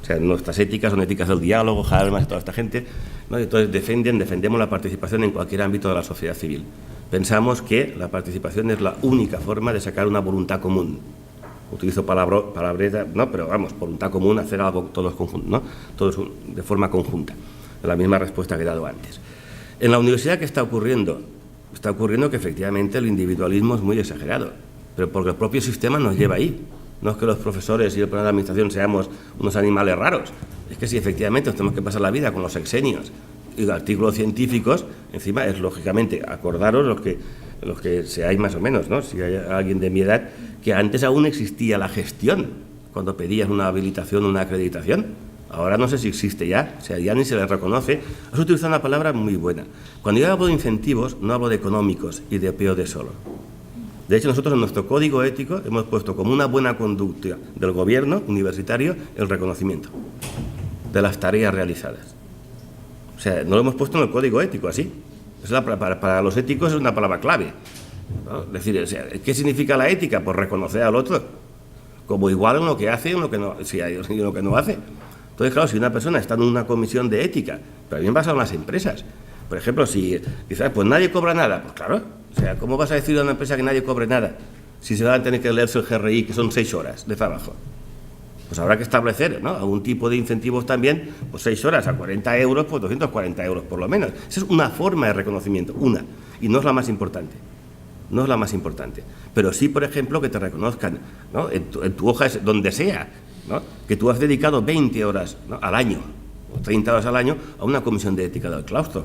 Speaker 2: O sea, nuestras éticas son éticas del diálogo, Habermas y toda esta gente, ¿no? Entonces defendemos la participación en cualquier ámbito de la sociedad civil. Pensamos que la participación es la única forma de sacar una voluntad común. Utilizo palabreta, no, pero vamos, voluntad común, hacer algo todos conjuntos, ¿no?, todos de forma conjunta. La misma respuesta que he dado antes. En la universidad, ¿qué está ocurriendo? Está ocurriendo que efectivamente el individualismo es muy exagerado, pero porque el propio sistema nos lleva ahí. No es que los profesores y el personal de administración seamos unos animales raros, es que si efectivamente nos tenemos que pasar la vida con los sexenios y artículos científicos, encima es lógicamente acordaros los que seáis más o menos, ¿no?, si hay alguien de mi edad, que antes aún existía la gestión cuando pedías una habilitación o una acreditación. Ahora no sé si existe ya, o sea, ya ni se le reconoce. Has utilizado una palabra muy buena. Cuando yo hablo de incentivos, no hablo de económicos y de POD solo. De hecho, nosotros en nuestro código ético hemos puesto como una buena conducta del gobierno universitario el reconocimiento de las tareas realizadas. O sea, no lo hemos puesto en el código ético así. Para los éticos es una palabra clave, ¿no? Es decir, o sea, ¿qué significa la ética? Pues reconocer al otro como igual en lo que hace y en lo que no, en lo que no hace. Entonces, claro, si una persona está en una comisión de ética, pero también pasa en las empresas. Por ejemplo, si quizás pues nadie cobra nada, pues claro, o sea, ¿cómo vas a decir a una empresa que nadie cobre nada si se van a tener que leerse el GRI, que son 6 horas de trabajo? Pues habrá que establecer, ¿no?, algún tipo de incentivos también, pues 6 horas a 40 euros, pues 240 euros por lo menos. Esa es una forma de reconocimiento, una, y no es la más importante. No es la más importante. Pero sí, por ejemplo, que te reconozcan, ¿no?, en tu hoja, donde sea, ¿no?, que tú has dedicado 20 horas, ¿no?, al año, o 30 horas al año, a una comisión de ética del claustro.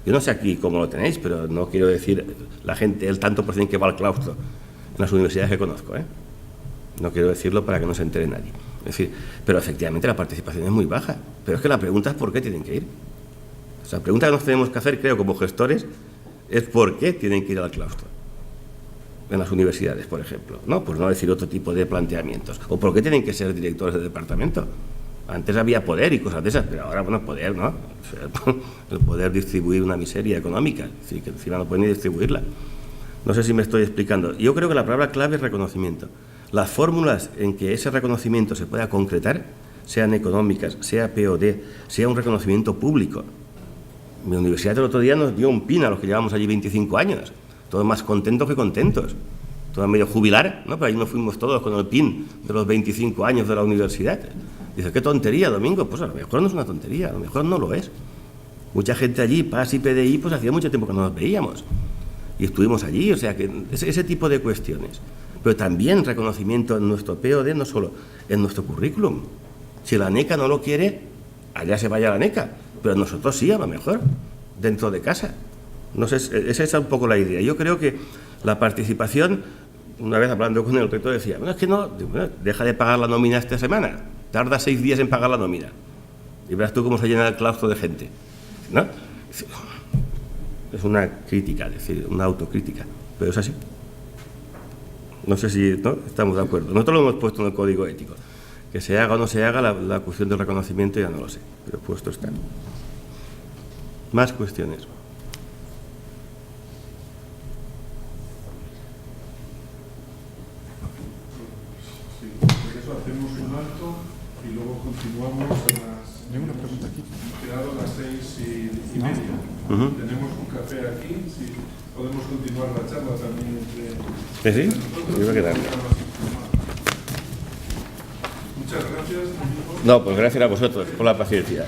Speaker 2: Yo no sé aquí cómo lo tenéis, pero no quiero decir la gente, el tanto por ciento que va al claustro en las universidades que conozco, ¿eh? No quiero decirlo para que no se entere nadie. Es decir, pero efectivamente la participación es muy baja. Pero es que la pregunta es ¿por qué tienen que ir? O sea, la pregunta que nos tenemos que hacer, creo, como gestores, es ¿por qué tienen que ir al claustro? En las universidades, por ejemplo, ¿no? Por no decir otro tipo de planteamientos. ¿O por qué tienen que ser directores de departamento? Antes había poder y cosas de esas, pero ahora, bueno, poder, ¿no? O sea, el poder distribuir una miseria económica, es decir, que encima no pueden ni distribuirla. No sé si me estoy explicando. Yo creo que la palabra clave es reconocimiento. Las fórmulas en que ese reconocimiento se pueda concretar, sean económicas, sea POD, sea un reconocimiento público. Mi universidad el otro día nos dio un PIN a los que llevamos allí 25 años, todos más contentos que contentos, todos medio jubilar, ¿no? Pero ahí nos fuimos todos con el PIN de los 25 años de la universidad. Dice, qué tontería, Domingo. Pues a lo mejor no es una tontería, a lo mejor no lo es. Mucha gente allí, PAS y PDI, pues hacía mucho tiempo que no nos veíamos. Y estuvimos allí, o sea, que ese tipo de cuestiones. Pero también reconocimiento en nuestro POD, no solo en nuestro currículum. Si la NECA no lo quiere, allá se vaya la NECA. Pero nosotros sí, a lo mejor, dentro de casa. No sé, esa es un poco la idea. Yo creo que la participación, una vez hablando con el rector, decía, bueno, es que no, bueno, deja de pagar la nómina esta semana. Tarda 6 días en pagar la nómina. Y verás tú cómo se llena el claustro de gente, ¿no? Es una crítica, es decir, una autocrítica, pero es así. No sé si, ¿no?, estamos de acuerdo. Nosotros lo hemos puesto en el código ético. Que se haga o no se haga, la cuestión del reconocimiento ya no lo sé, pero puesto está. Más cuestiones.
Speaker 5: Sí, por eso hacemos un alto y luego continuamos a las...
Speaker 6: Tengo una pregunta aquí.
Speaker 5: Quedado a las 6:30. Tenemos un café aquí, si podemos continuar la charla también entre...
Speaker 2: ¿Sí? Yo voy a quedar.
Speaker 5: Muchas gracias.
Speaker 2: No, pues gracias a vosotros por la paciencia.